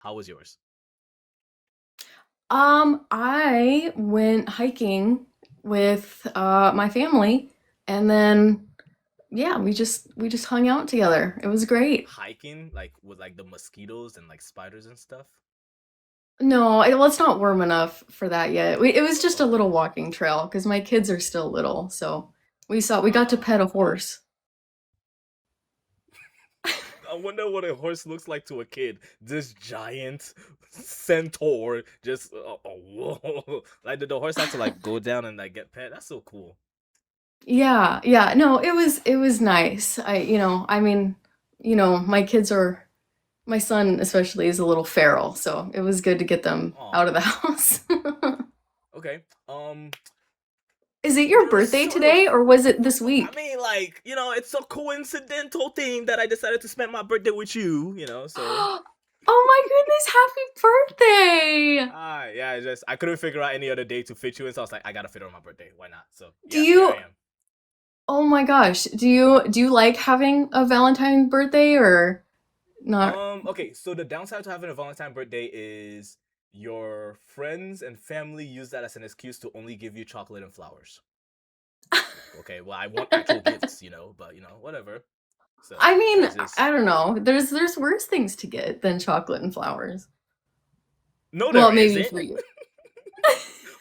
How was yours? I went hiking with my family, and then yeah, we just hung out together. It was great. Hiking, like with like the mosquitoes and like spiders and stuff. No, well, it's not warm enough for that yet. It was just a Okay. little walking trail because my kids are still little, so we got to pet a horse. I wonder what a horse looks like to a kid. This giant centaur just whoa. Like did the horse have to like go down and like get pet? That's so cool. Yeah, yeah. No, it was nice. I mean, my kids are my son especially is a little feral, so it was good to get them out of the Aw. house. Okay. Is it your You're birthday sort of today or was it this I week? mean, like, it's a coincidental thing that I decided to spend my birthday with you, so Oh my goodness, happy birthday! yeah, I couldn't figure out any other day to fit you in, so I was like, I gotta fit it on my birthday. Why not? So Do yeah, here I you am. Oh my gosh, do you like having a Valentine birthday or not? Okay, so the downside to having a Valentine birthday is your friends and family use that as an excuse to only give you chocolate and flowers. Okay, well, I want actual gifts, but whatever. So I mean, that's just I don't know. There's worse things to get than chocolate and flowers. no, there Well, maybe isn't. for you.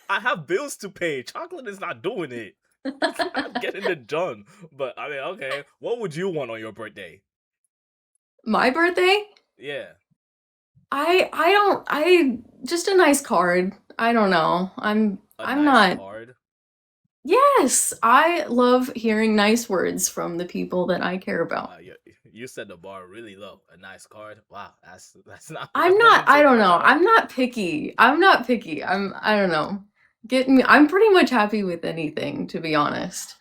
I have bills to pay. Chocolate is not doing it. It's not getting it done. But I mean, okay. What would you want on your birthday? My birthday? Yeah, I don't I just a nice card. I don't know. a I'm nice not. card. Yes, I love hearing nice words from the people that I care about. Wow, you set the bar really low. A nice card. Wow, that's not I'm that not, doesn't I take don't much know. at I'm all. not picky. I'm not picky. I don't know. I'm pretty much happy with anything, to be honest.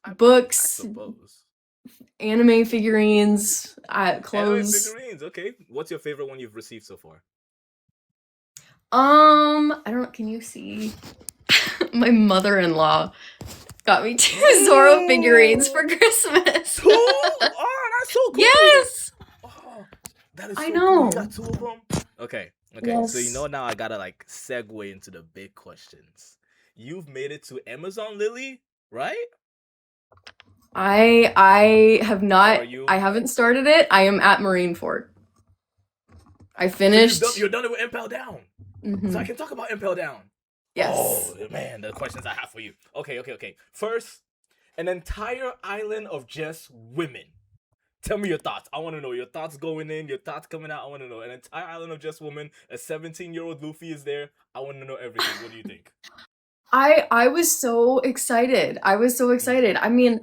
I Books, suppose. anime figurines, Anime clothes. figurines. Okay, what's your favorite one you've received so far? I don't, can you see? My mother-in-law got me two Zoro figurines Ooh, for Christmas. two? Oh, that's so cool. Yes, Oh, that is I so cool. You got know. two of them. Okay, okay. So Yes. now I gotta like segue into the big questions. You've made it to Amazon Lily, right? I have Or are not, I you? haven't started it. I am at Marineford. I So you've done finished. you're done it with Impel Down. So I Hmm. can talk about Impel Down. Yes. Oh man, the questions I have for you. Okay, okay, okay. First, an entire island of just women. Tell me your thoughts. I want to know your thoughts going in, your thoughts coming out. I want to know an entire island of just women. A 17-year-old Luffy is there. I want to know everything. What do you think? I was so excited. I was so Mm-hmm. excited. I mean,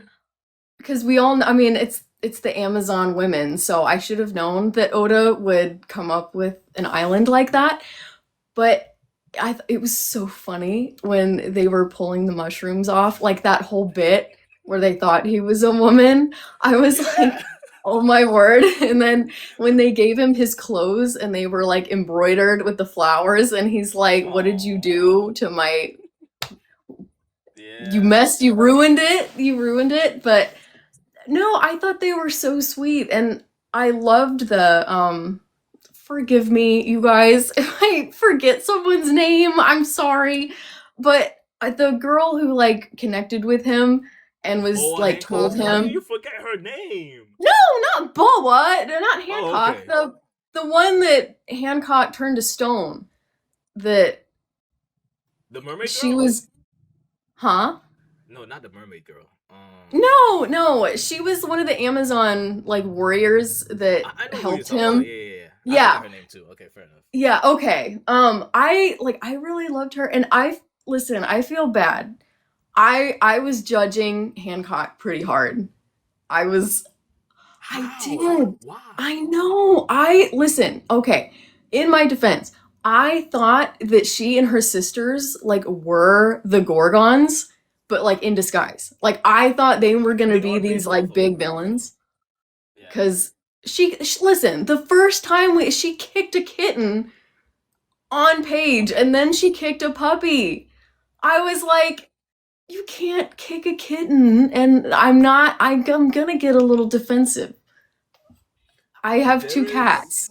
because we all, I mean, it's the Amazon women, so I should have known that Oda would come up with an island like that. But it was so funny when they were pulling the mushrooms off, like that whole bit where they thought he was a woman. I was Yeah. like, oh my word. And then when they gave him his clothes and they were like embroidered with the flowers, and he's like, what did you Oh. do to my, Yeah. you ruined it. But no, I thought they were so sweet. And I loved the, forgive me, you guys, if I forget someone's name. I'm sorry, but the girl who like connected with him and was Boa like told Hancock. How did you him, forget her name? no, not Boa, not Oh, Hancock, okay. the one that Hancock turned to stone. That The Mermaid she Girl? was, huh? No, not the Mermaid Girl. No, no, she was one of the Amazon like warriors that I know who you're helped talking about. him. Yeah, yeah, yeah. I forgot Yeah, her name too. Okay, fair enough. yeah, okay. I really loved her, and listen, I feel bad. I was judging Hancock pretty hard. I was I How? did. Why? I know. I listen, okay. In my defense, I thought that she and her sisters like were the Gorgons, but like in disguise. Like I thought they were gonna They be are these based off like of big them. villains. Yeah. Cause listen, the first time she kicked a kitten on page Okay. and then she kicked a puppy. I was like, you can't kick a kitten. And I'm gonna get a little defensive. I have There two is cats.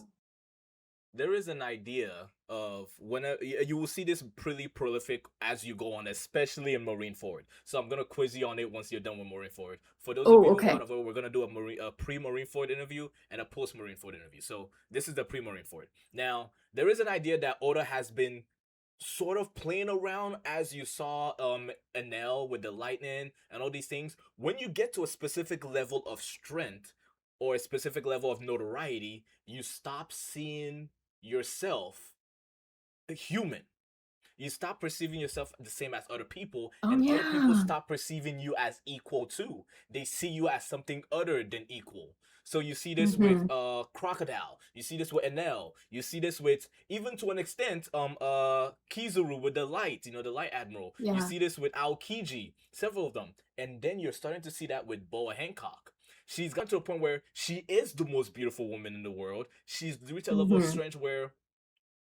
there is an idea of when you will see this pretty prolific as you go on, especially in Marine Forward. So I'm gonna quiz you on it once you're done with Marine Forward. For those of Oh, you who are not okay. aware, we're gonna do a pre-Marine Forward interview and a post-Marine Forward interview. So this is the pre-Marine Forward. Now there is an idea that Oda has been sort of playing around, as you saw Enel with the lightning and all these things. When you get to a specific level of strength or a specific level of notoriety, you stop seeing yourself human. You stop perceiving yourself the same as other people, Oh and other people yeah. stop perceiving you as equal too. They see you as something other than equal. So you see this with Mm-hmm. Crocodile, you see this with Enel, you see this with, even to an extent, Kizaru with the light, the light admiral. You Yeah. see this with Aokiji, several of them. And then you're starting to see that with Boa Hancock. She's gotten to a point where she is the most beautiful woman in the world. She's reached a level of Mm-hmm. strength where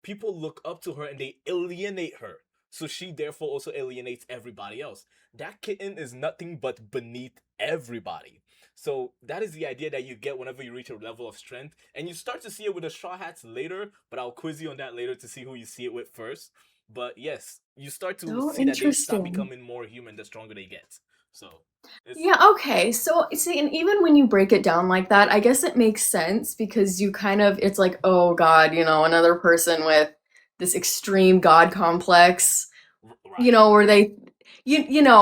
people look up to her and they alienate her. So she therefore also alienates everybody else. That kitten is nothing but beneath everybody. So that is the idea that you get whenever you reach a level of strength. And you start to see it with the Straw Hats later, but I'll quiz you on that later to see who you see it with first. But yes, you start to So see that they stop interesting. becoming more human the stronger they get. So it's Yeah, okay. So, see, and even when you break it down like that, I guess it makes sense because you kind of, it's like, oh God, another person with this extreme God complex, right. where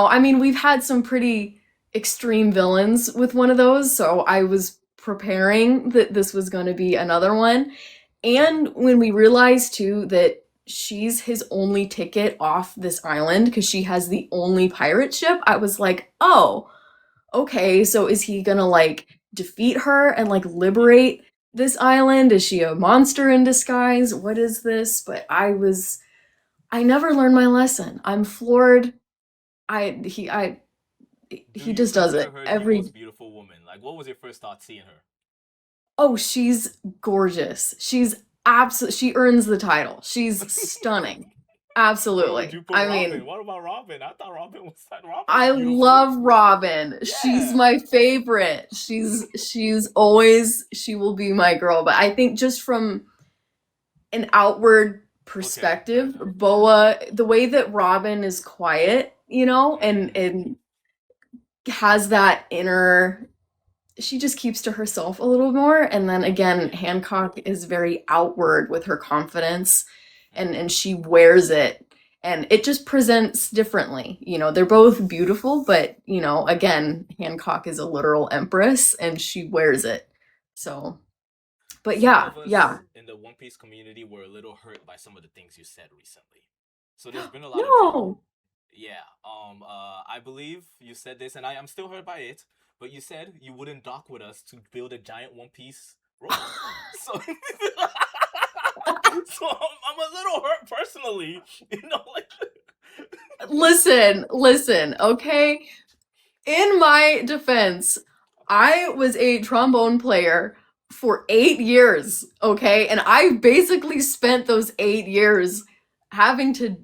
I mean, we've had some pretty extreme villains with one of those, so I was preparing that this was going to be another one. Mm-hmm. And when we realized too that she's his only ticket off this island because she has the only pirate ship, I was like, oh, okay, so is he gonna like defeat her and like Yeah. liberate this island? Is she a monster in disguise? What is this? But I never learned my lesson. I'm floored. Do He you just does consider it her the every. most beautiful woman? Like, what was your first thought seeing her? Oh, she's gorgeous. She earns the title. She's stunning. Where would Absolutely. you put I Robin? mean, What about Robin? I thought Robin was like, Robin is I beautiful. love Robin. She's Yeah. my favorite. She will be my girl, but I think just from an outward Okay, fair perspective, enough. Yeah. Boa, the way that Robin is quiet, Mm. and has that inner, she just keeps to herself a little more. And then again, Yeah. Hancock is very outward with her confidence, and Mm. she wears it, and it just presents differently. They're both beautiful, but again, Hancock is a literal empress and she wears it. So, but Some yeah, of us yeah. in the One Piece community were a little hurt by some of the things you said recently. So there's been a lot of drama. No. Yeah. I believe you said this, and I'm still hurt by it. But you said you wouldn't dock with us to build a giant One Piece robot. So, so I'm a little hurt personally. Like. Listen, okay? In my defense, I was a trombone player for 8 years, okay? And I basically spent those 8 years having to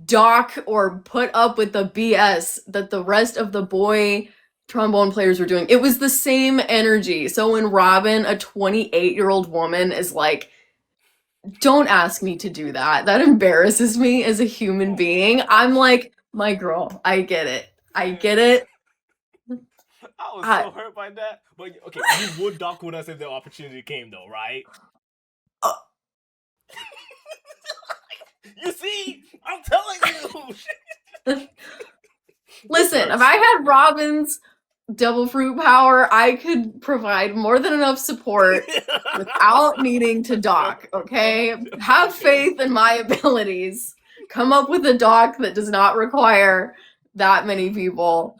dock or put up with the BS that the rest of the boy trombone players were doing. It was the same energy. So when Robin, a 28-year-old woman, is like, don't ask me to do that. That embarrasses me as a human Oh being. my I'm gosh. like, my girl, I get it. I Man, get it. I was I, so hurt by that. But okay, you would dock with us if the opportunity came, though, right? uh, You see, I'm telling you, this listen, if hurts. I had Robin's devil fruit power, I could provide more than enough support without needing to dock, okay? Have Okay. faith in my abilities. Come up with a dock that does not require that many people.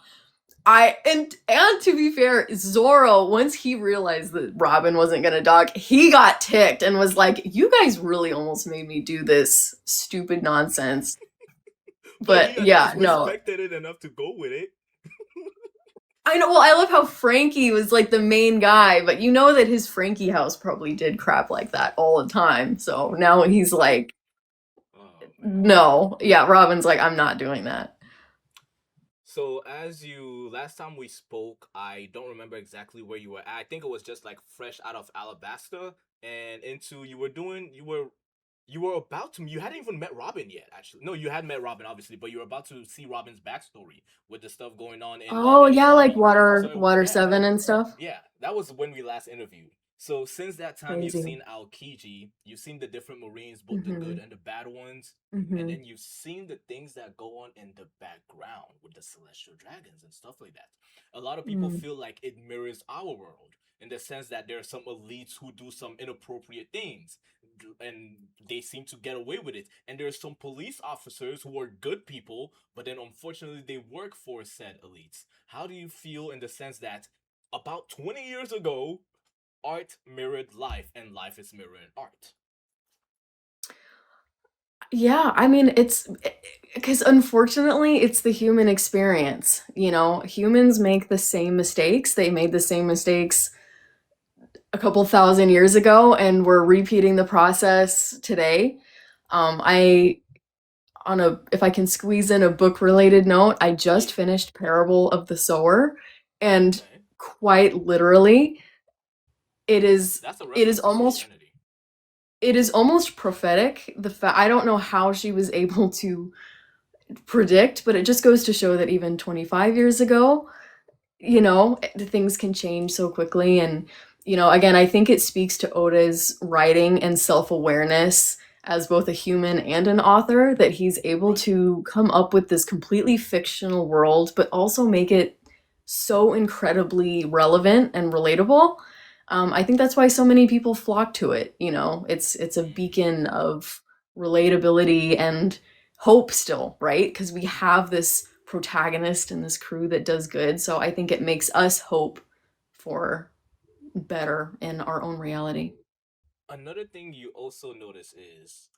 And to be fair, Zoro, once he realized that Robin wasn't gonna dock, he got ticked and was like, "You guys really almost made me do this stupid nonsense." But But he at least yeah, no. respected it enough to go with it. I know. Well, I love how Frankie was like the main guy, but you know that his Frankie house probably did crap like that all the time. So now he's like, Oh man. no. Yeah, Robin's like, I'm not doing that. So as you last time we spoke, I don't remember exactly where you were at. I think it was just like fresh out of Alabasta and into you were about to you hadn't even met Robin yet actually. No, you had met Robin obviously, but you were about to see Robin's backstory with the stuff going on Oh in yeah, like Toronto. water So water yeah, 7 and stuff. yeah, that was when we last interviewed. So since that time, you've Crazy. seen Aokiji, you've seen the different Marines, both the good Mhm. and the bad ones, and Mhm. then you've seen the things that go on in the background with the celestial dragons and stuff like that. A lot of people Mm. feel like it mirrors our world in the sense that there are some elites who do some inappropriate things and they seem to get away with it. And there are some police officers who are good people, but then unfortunately they work for said elites. How do you feel in the sense that about 20 years ago, art mirrored life and life is mirroring art? Yeah, I mean, it's because unfortunately, it's the human experience. You know, humans make the same mistakes. They made the same mistakes a couple thousand years ago, and we're repeating the process today. I on a if I can squeeze in a book related note, I just Yeah. finished Parable of the Sower, and Okay. quite literally, it is That's a it is reference to almost Christianity. it is almost prophetic. I don't know how she was able to predict, but it just goes to show that even 25 years ago, the things can change so quickly. And, again, I think it speaks to Oda's writing and self awareness as both a human and an author that he's able Right. to come up with this completely fictional world, but also make it so incredibly relevant and relatable. I think that's why so many people flock to it. It's a Mm-hmm. beacon of relatability and hope still, right? Because we have this protagonist and this crew that does good. So I think it makes us hope for better in our own reality. Another thing you also notice is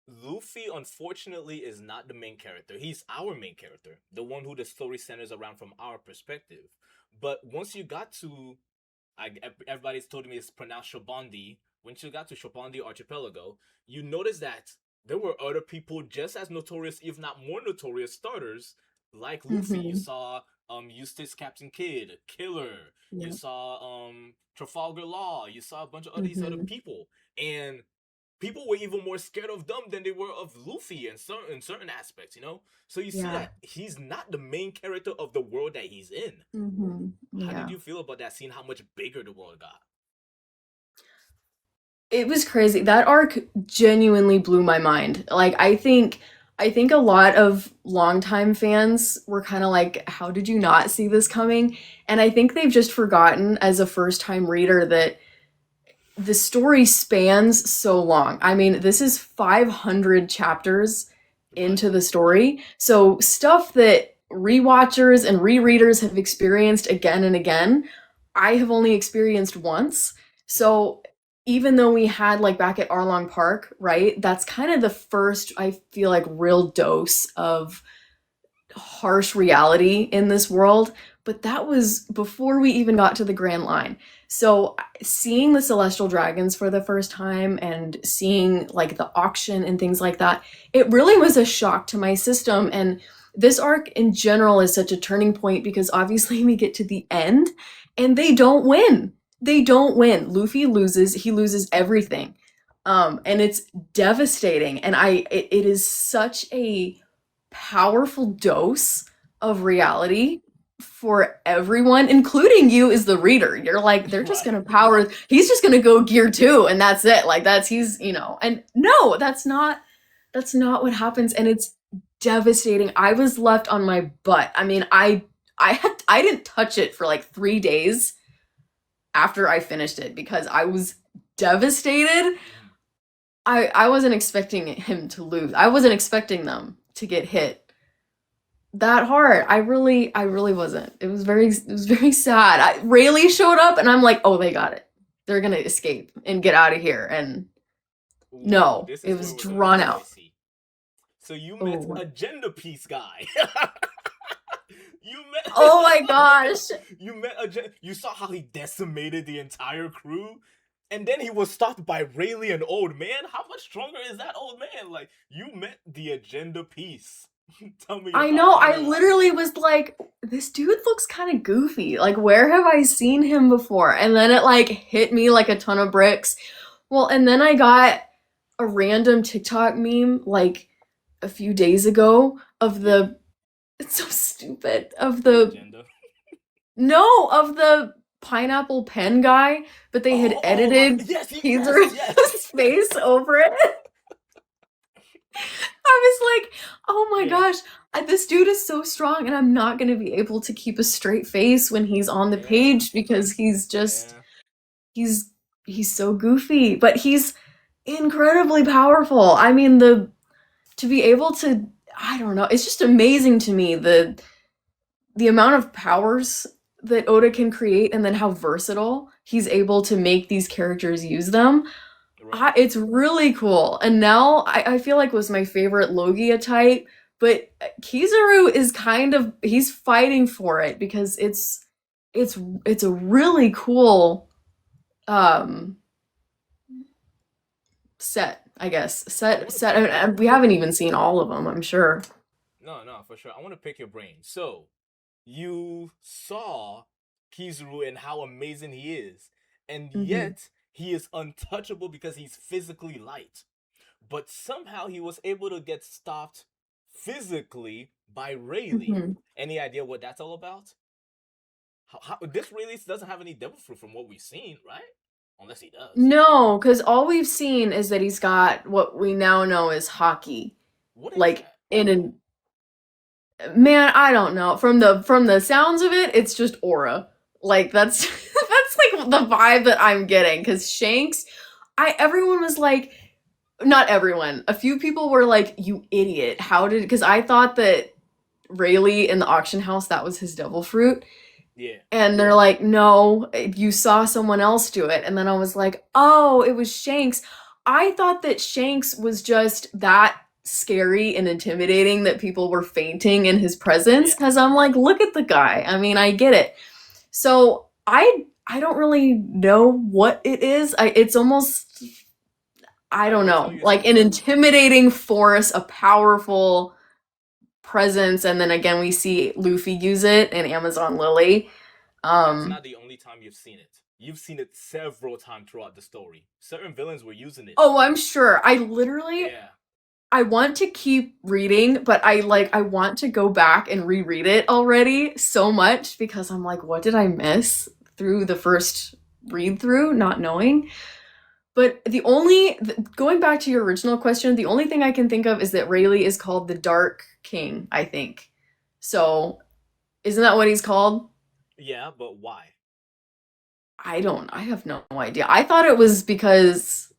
Luffy, unfortunately, is not the main character. He's our main character, the one who the story centers around from our perspective. But once you got to everybody's told me it's pronounced Shobondi. When you got to Shobondi Archipelago, you notice that there were other people just as notorious, if not more notorious, starters like Luffy. You Hmm. saw Eustace Captain Kidd, Killer. You Yeah. saw Trafalgar Law. You saw a bunch of these other Hmm. people, and people were even more scared of them than they were of Luffy in certain aspects. So you see Yeah. that he's not the main character of the world that he's in. Hmm. How did Yeah. you feel about that? Seeing how much bigger the world got. It was crazy. That arc genuinely blew my mind. Like I think a lot of longtime fans were kind of like, how did you not see this coming? And I think they've just forgotten as a first time reader that the story spans so long. I mean, this is 500 chapters Right. into the story. So, stuff that rewatchers and rereaders have experienced again and again, I have only experienced once. Mm-hmm. So, even though we had like back at Arlong Park, right? That's kind of the first, I feel like, real dose of harsh reality in this world, but that was before we even got to the Grand Line. So seeing the celestial dragons for the first time and seeing like the auction and things like that, it really was a shock to my system. And this arc in general is such a turning point because obviously we get to the end and they don't win. They don't win. Luffy loses, he loses everything. And it's devastating. And it is such a powerful dose of reality for everyone, including you as the reader. You're like, they're just Right. gonna power, he's just gonna go gear two, and that's it. Like and no, that's not what happens, and it's devastating. I was left on my butt. I mean, I didn't touch it for like 3 days after I finished it because I was devastated. Mm-hmm. I wasn't expecting him to lose. I wasn't expecting them to get hit that hard. I really wasn't. It was very sad. Rayleigh showed up and I'm like, "Oh, they got it. They're going to escape and get out of here." And Ooh, no, this it is where was we're gonna get drawn out. spicy. So you met Oh. a gender piece guy. you met Oh my gosh. you met you saw how he decimated the entire crew, and then he was stopped by Rayleigh, an old man. How much stronger is that old man? Like you met the agenda piece. Tell me your I thoughts. know, I want I to know why. literally was like, this dude looks kind of goofy. Like, where have I seen him before? And then it like hit me like a ton of bricks. Well, and then I got a random TikTok meme like a few days ago of Yeah. the it's so stupid of The the agenda. no of the pineapple pen guy, but they had Oh my. edited Yes. Yes. Yes. Kizaru's face over it. I was like, oh my Yeah. gosh, this dude is so strong, and I'm not going to be able to keep a straight face when he's on the Yeah. page because he's just, Yeah. he's, he's so goofy, but he's incredibly powerful. I mean, to be able to, I don't know, it's just amazing to me the amount of powers that Oda can create and then how versatile he's able to make these characters use them. Right. It's really cool. And now I feel like was my favorite Logia type, but Kizaru is kind of he's fighting for it because it's a really cool um set, I guess. I want to Set pick your. and we haven't even seen all of them, I'm sure. No, no, for sure. I want to pick your brain. So, you saw Kizaru and how amazing he is, and Mhm. yet he is untouchable because he's physically light. But somehow he was able to get stopped physically by Rayleigh. Mhm. Any idea what that's all about? This Rayleigh doesn't have any devil fruit from what we've seen, right? Unless he does. No, because all we've seen is that he's got what we now know as Haki. What is Like that? in an man, I don't know. From the sounds of it, it's just aura. Like that's that's like the vibe that I'm getting. Because Shanks, I everyone was like, not everyone. A few people were like, "You idiot! How did?" Because I thought that Rayleigh in the auction house that was his devil fruit, Yeah. and they're like, "No, you saw someone else do it." And then I was like, "Oh, it was Shanks." I thought that Shanks was just that scary and intimidating that people were fainting in his presence Yeah. because I'm like, look at the guy. I mean, I get it. So I don't really know what it is. It's almost I I don't will tell know, you like an something. intimidating force, a powerful presence, and then again we see Luffy use it in Amazon Lily. That's Um not the only time you've seen it. You've seen it several times throughout the story. Certain villains were using it. oh, I'm sure. I literally Yeah. I want to keep reading, but I want to go back and reread it already so much because I'm like, what did I miss through the first read through, not knowing? But going back to your original question, the only thing I can think of is that Rayleigh is called the Dark King, I think. So, isn't that what he's called? Yeah, but why? I have no idea. I thought it was because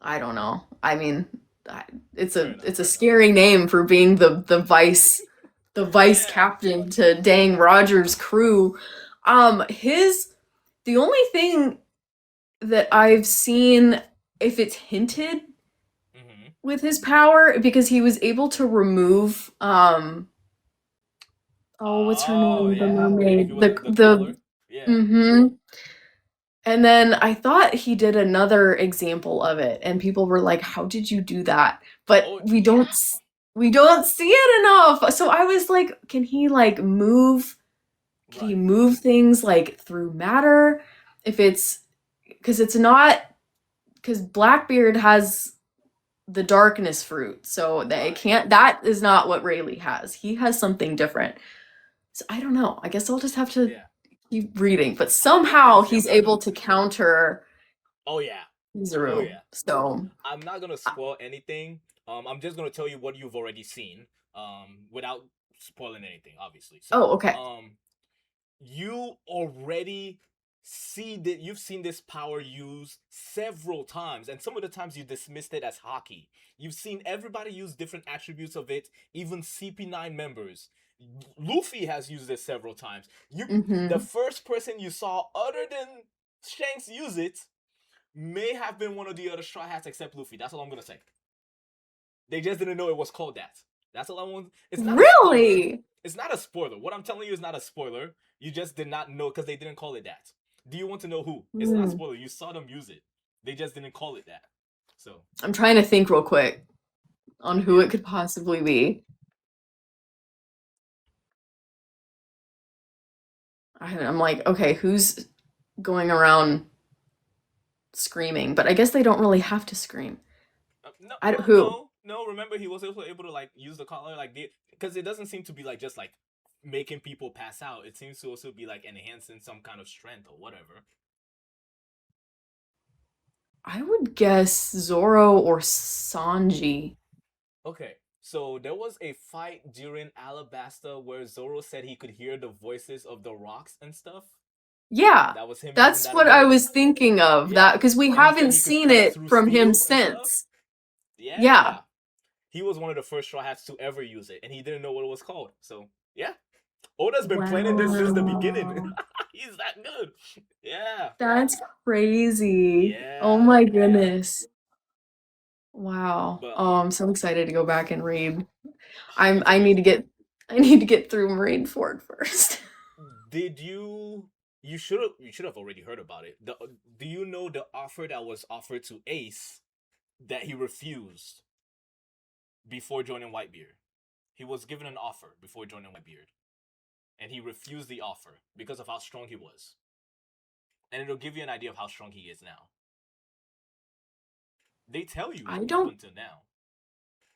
I don't know. I mean, it's Fair a enough, it's a fair enough. scary name for being the vice Yeah. captain to Dang Rogers' crew. His the only thing that I've seen, if it's hinted Mm-hmm. with his power, because he was able to remove oh, what's her Oh, name, the yeah. If you mermaid, was the color. Yeah. mm-hmm. And then I thought he did another example of it, and people were like, "How did you do that?" But Oh, we don't see it enough. So I was like, "Can he like move? Can he right. move things like through matter? If it's because it's not because Blackbeard has the darkness fruit, so they Right. can't. That is not what Rayleigh has. He has something different. So I don't know. I guess I'll just have to Yeah. keep reading. But I'm happy somehow to see. I'm he's happy able to to see. counter Oh, yeah. Oh, Kizaru. yeah. So, I'm not gonna spoil anything. I'm just gonna tell you what you've already seen. Without spoiling anything, obviously. So, oh, okay. you already see that you've seen this power used several times, and some of the times you dismissed it as hockey. You've seen everybody use different attributes of it, even CP9 members. Luffy has used it several times. The Mm-hmm. first person you saw other than Shanks use it may have been one of the other Straw Hats except Luffy. That's all I'm gonna say. They just didn't know it was called that. That's all I want. It's not a spoiler. Really? It's not a spoiler. What I'm telling you is not a spoiler. You just did not know because they didn't call it that. Do you want to know who? It's not a Hmm. spoiler. You saw them use it. They just didn't call it that. So I'm trying to think real quick. on who Yeah. it could possibly be. I'm like, okay, who's going around screaming? But I guess they don't really have to scream. No, I well, who? no. Remember, he was also able to like use the collar, like because it doesn't seem to be like just like making people pass out. It seems to also be like enhancing some kind of strength or whatever. I would guess Zoro or Sanji. Okay, so there was a fight during Alabasta where Zoro said he could hear the voices of the rocks and stuff. Yeah, That was him using that's that what I ability. was thinking of. That Yeah, because we and he said haven't he could seen cut it through from him steel and stuff. since. Yeah, Yeah, he was one of the first Straw Hats to ever use it, and he didn't know what it was called. So yeah, Oda's been planning this since the beginning. wow. He's that good. Yeah, That's crazy. Oh yeah, my yeah. goodness. Wow. But Oh, I'm so excited to go back and read. it's I need to amazing. get through Marineford first. Did you? You should have already heard about it. Do you know the offer that was offered to Ace that he refused before joining Whitebeard? He was given an offer before joining Whitebeard, and he refused the offer because of how strong he was. And it'll give you an idea of how strong he is now. They tell you I up don't until now.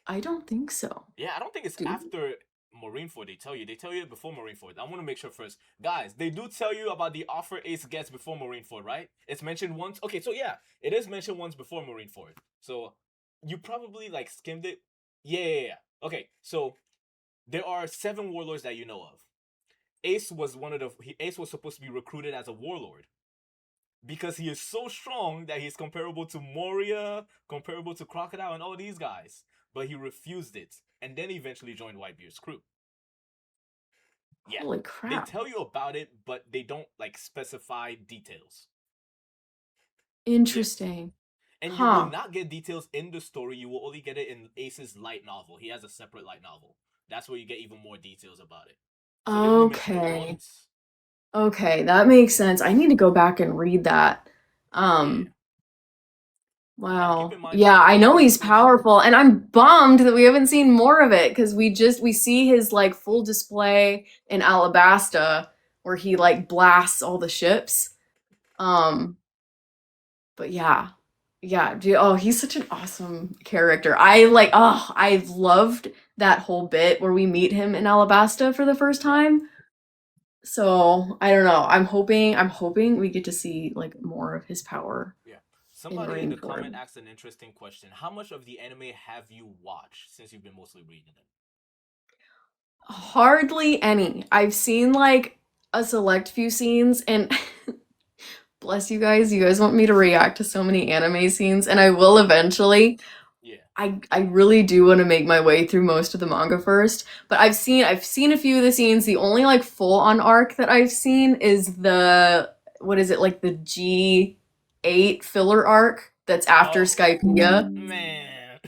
I don't think so. Yeah, I don't think it's Do after Marineford they tell you. They tell you it before Marineford. I want to make sure first. Guys, they do tell you about the offer Ace gets before Marineford, right? It's mentioned once. Okay, so yeah, it is mentioned once before Marineford. So you probably like skimmed it. Yeah. Okay, so there are 7 warlords that you know of. Ace was one of the Ace was supposed to be recruited as a warlord because he is so strong that he's comparable to Moria, comparable to Crocodile, and all these guys. But he refused it, and then eventually joined Whitebeard's crew. Yeah, Holy they crap. tell you about it, but they don't like specify details. Yeah, Interesting. and you will Huh. not get details in the story. You will only get it in Ace's light novel. He has a separate light novel. That's where you get even more details about it. So they only mention it Okay. once. Okay, that makes sense. I need to go back and read that. Yeah. Um, Now keep wow. in mind Yeah, too, I they know do he's mention. powerful, and I'm bummed that we haven't seen more of it because we see his like full display in Alabasta where he like blasts all the ships. Um, but yeah. Yeah, dude, oh, he's such an awesome character. I loved that whole bit where we meet him in Alabasta for the first Yeah. time. So, I don't know. I'm hoping we get to see like more of his power Yeah. in Somebody in the comment Marineford. asked an interesting question. How much of the anime have you watched since you've been mostly reading it? Hardly any. I've seen like a select few scenes and bless you guys want me to react to so many anime scenes and I will eventually. Yeah. I really do want to make my way through most of the manga first, but I've seen a few of the scenes. The only like full on arc that I've seen is the what is it like the G8 filler arc that's after Oh Skypiea. man.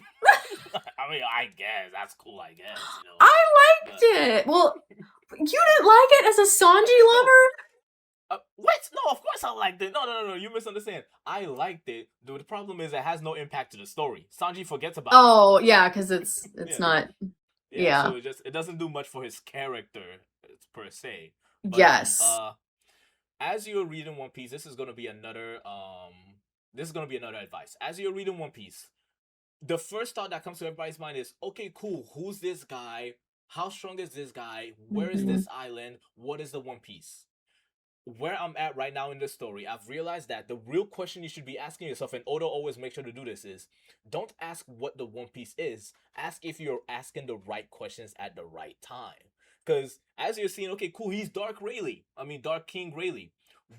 I mean, I guess that's cool. I guess I liked but it. Well, you didn't like it as a Sanji no. lover? What? No, of course I liked it. No. You misunderstand. I liked it. The problem is it has no impact to the story. Sanji forgets about it. Oh, yeah, cuz it's Yeah. not Yeah. So yeah. it doesn't do much for his character per se. But Yes. as you're reading One Piece, this is gonna be another advice. As you're reading One Piece, the first thought that comes to everybody's mind is, okay, cool, who's this guy? How strong is this guy? Where is Mhm. this island? What is the One Piece? Where I'm at right now in the story, I've realized that the real question you should be asking yourself, and Oda always makes sure to do this, is don't ask what the One Piece is. Ask if you're asking the right questions at the right time. Because as you're seeing, okay, cool, he's Dark Rayleigh. I mean, Dark King Rayleigh.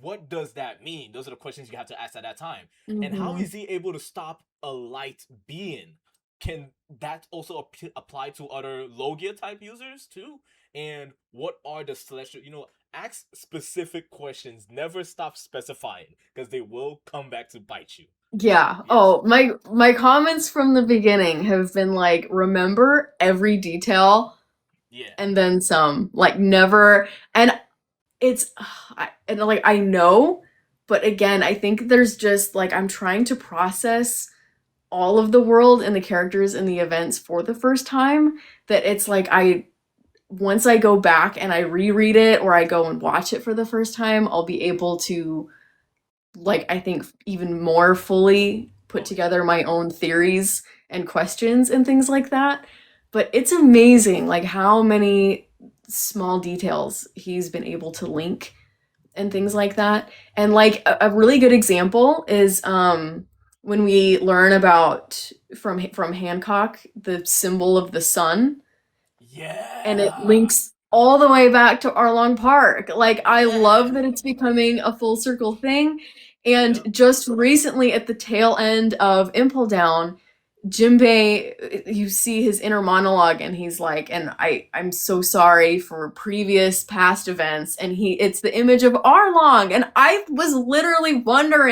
What does that mean? Those are the questions you have to ask at that time. And how Mhm. is he able to stop a light being? Can that also apply to other Logia type users too? And what are the celestial? Ask specific questions. Never stop specifying because they will come back to bite you. Yeah. Yes. Oh, my comments from the beginning have been like remember every detail Yeah. and then some. Like never and it's and like I know, but again, I think there's just like I'm trying to process all of the world and the characters and the events for the first time that it's like I once I go back and I reread it or I go and watch it for the first time, I'll be able to, like, I think even more fully put Oh yeah. together my own theories and questions and things like that. But it's amazing, like, how many small details he's been able to link and things like that. And like a really good example is when we learn about from Hancock the symbol of the sun, and it Yeah. links all the way back to Arlong Park. Like, I love that it's Yeah. becoming a full circle thing. And Yep. just recently at the tail end of Impel Down, Jinbei, you see his inner monologue, and he's like, and I'm so sorry for previous past events, and it's the image of Arlong, and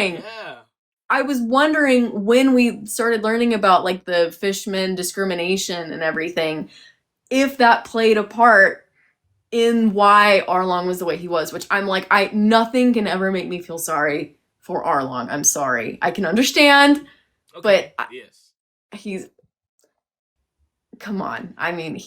Yeah. I was wondering when we started learning about like the Fishman discrimination and everything, if that played a part in why Arlong was the way he was, which I'm like, I nothing can ever make me feel sorry for Arlong. I'm sorry. I can understand, but Okay. Yes. he's come on. I mean,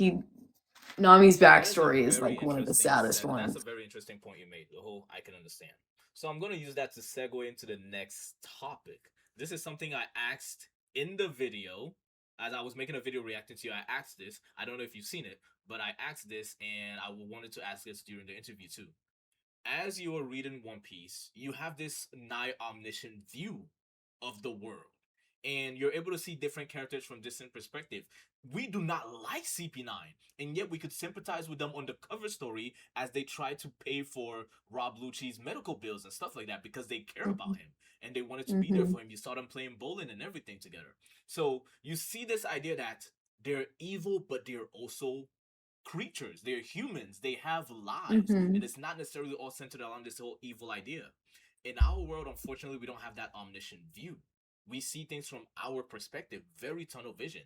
Nami's That is a backstory is very like one of the saddest That's a ones. very interesting point you made. The whole I can understand. So I'm gonna use that to segue into the next topic. This is something I asked in the video as I was making a video reacting to you. I asked this. I don't know if you've seen it, but I asked this, and I wanted to ask this during the interview too. As you are reading One Piece, you have this nigh omniscient view of the world, and you're able to see different characters from different perspective. We do not like CP9, and yet we could sympathize with them on the cover story as they try to pay for Rob Lucci's medical bills and stuff like that because they care Mm-hmm. about him and they wanted to be there Mm-hmm. for him. You saw them playing bowling and everything together. So you see this idea that they're evil, but they're also creatures. They're humans. They have lives, Mm-hmm. and it's not necessarily all centered around this whole evil idea. In our world, unfortunately, we don't have that omniscient view. We see things from our perspective, very tunnel vision.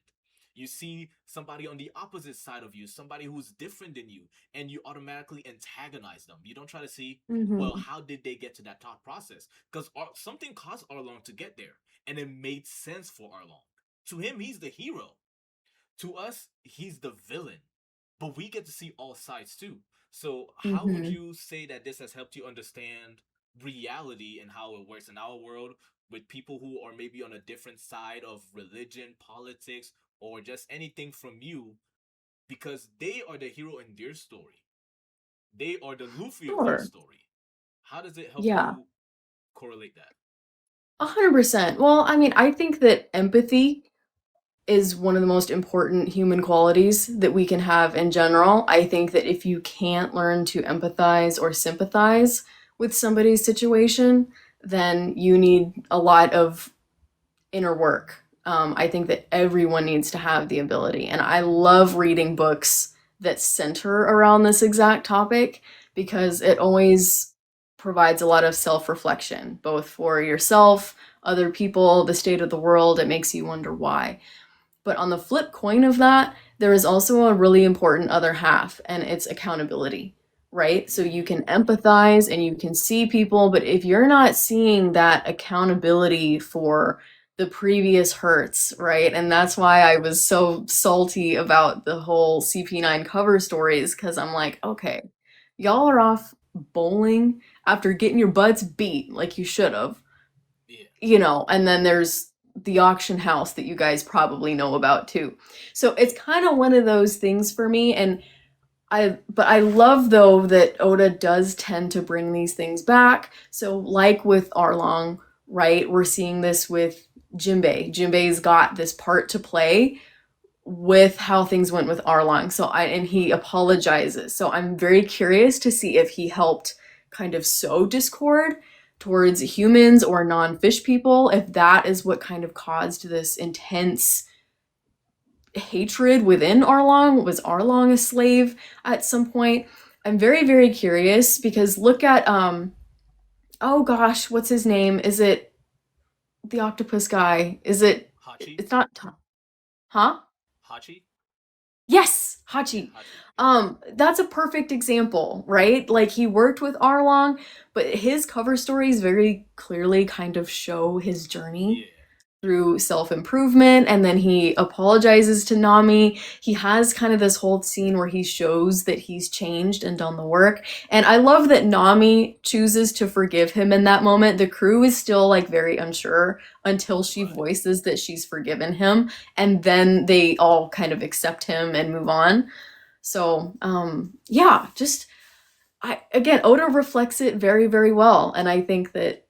You see somebody on the opposite side of you, somebody who's different than you, and you automatically antagonize them. You don't try to see, well, Mm-hmm. how did they get to that thought process? Because something caused Arlong to get there, and it made sense for Arlong. To him, he's the hero. To us, he's the villain. But we get to see all sides too. So, how would Mm-hmm. you say that this has helped you understand reality and how it works in our world with people who are maybe on a different side of religion, politics, or just anything from you? Because they are the hero in their story, they are the Luffy of their Sure. story. How does it help Yeah. you correlate that? 100%. Well, I mean, I think that empathy is one of the most important human qualities that we can have in general. I think that if you can't learn to empathize or sympathize with somebody's situation, then you need a lot of inner work. I think that everyone needs to have the ability. And I love reading books that center around this exact topic because it always provides a lot of self reflection, both for yourself, other people, the state of the world. It makes you wonder why. But on the flip coin of that, there is also a really important other half, and it's accountability, right? So you Mm, can empathize and you can see people, but if you're not seeing that accountability for the previous hurts, right? And that's why I was so salty about the whole CP9 cover stories, because I'm like, okay, y'all are off bowling after getting your butts beat like you should have, yeah. and then there's the auction house that you guys probably know about too. So it's Yeah. kind of one of those things for me. And but I love though that Oda does tend to bring these things back. So like with Arlong, right? We're seeing this with Jinbei. Jinbei's got this part to play with how things went with Arlong. And he apologizes. So I'm very curious to see if he helped kind of sow discord towards humans or non-fish people, if that is what kind of caused this intense hatred within Arlong. Was Arlong a slave at some point? I'm very, very curious because look at oh gosh, what's his name? Is it the octopus guy? Is it Hachi? it's not huh? Hachi? Yes, Yeah, Hachi. Hachi. Yeah. That's a perfect example, right? Like he worked with Arlong, but his cover stories very clearly kind of show his journey Yeah. through self-improvement, and then he apologizes to Nami. He has kind of this whole scene where he shows that he's changed and done the work. And I love that Nami chooses to forgive him in that moment. The crew is still like very unsure until she Right. voices that she's forgiven him, and then they all kind of accept him and move on. So, yeah, just Oda reflects it very, very well, and I think that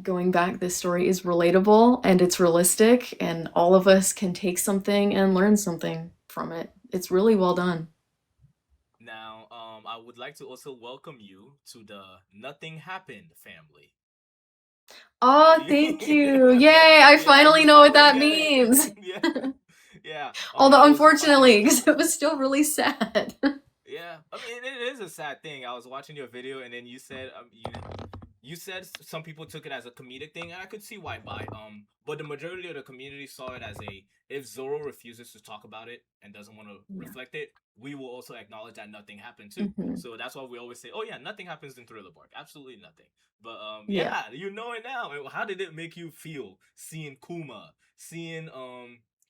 going back, this story is relatable and it's realistic, and all of us can take something and learn something from it. It's really well done. Now, I would like to also welcome you to the Nothing Happened family. Oh, thank you. Yay, I Yeah, finally you know what finally that get it. means. Yeah, yeah. Although, I was unfortunately, because it was still really sad. yeah. I mean, it is a sad thing. I was watching your video, and then you said you said some people took it as a comedic thing, and I could see why. But the majority of the community saw it as a, if Zoro refuses to talk about it and doesn't want to Yeah. reflect it, we will also acknowledge that nothing happened too. Hmm. So that's why we always say, oh yeah, nothing happens in Thriller Bark, absolutely nothing. But Yeah. yeah, you know it now. How did it make you feel seeing Kuma, seeing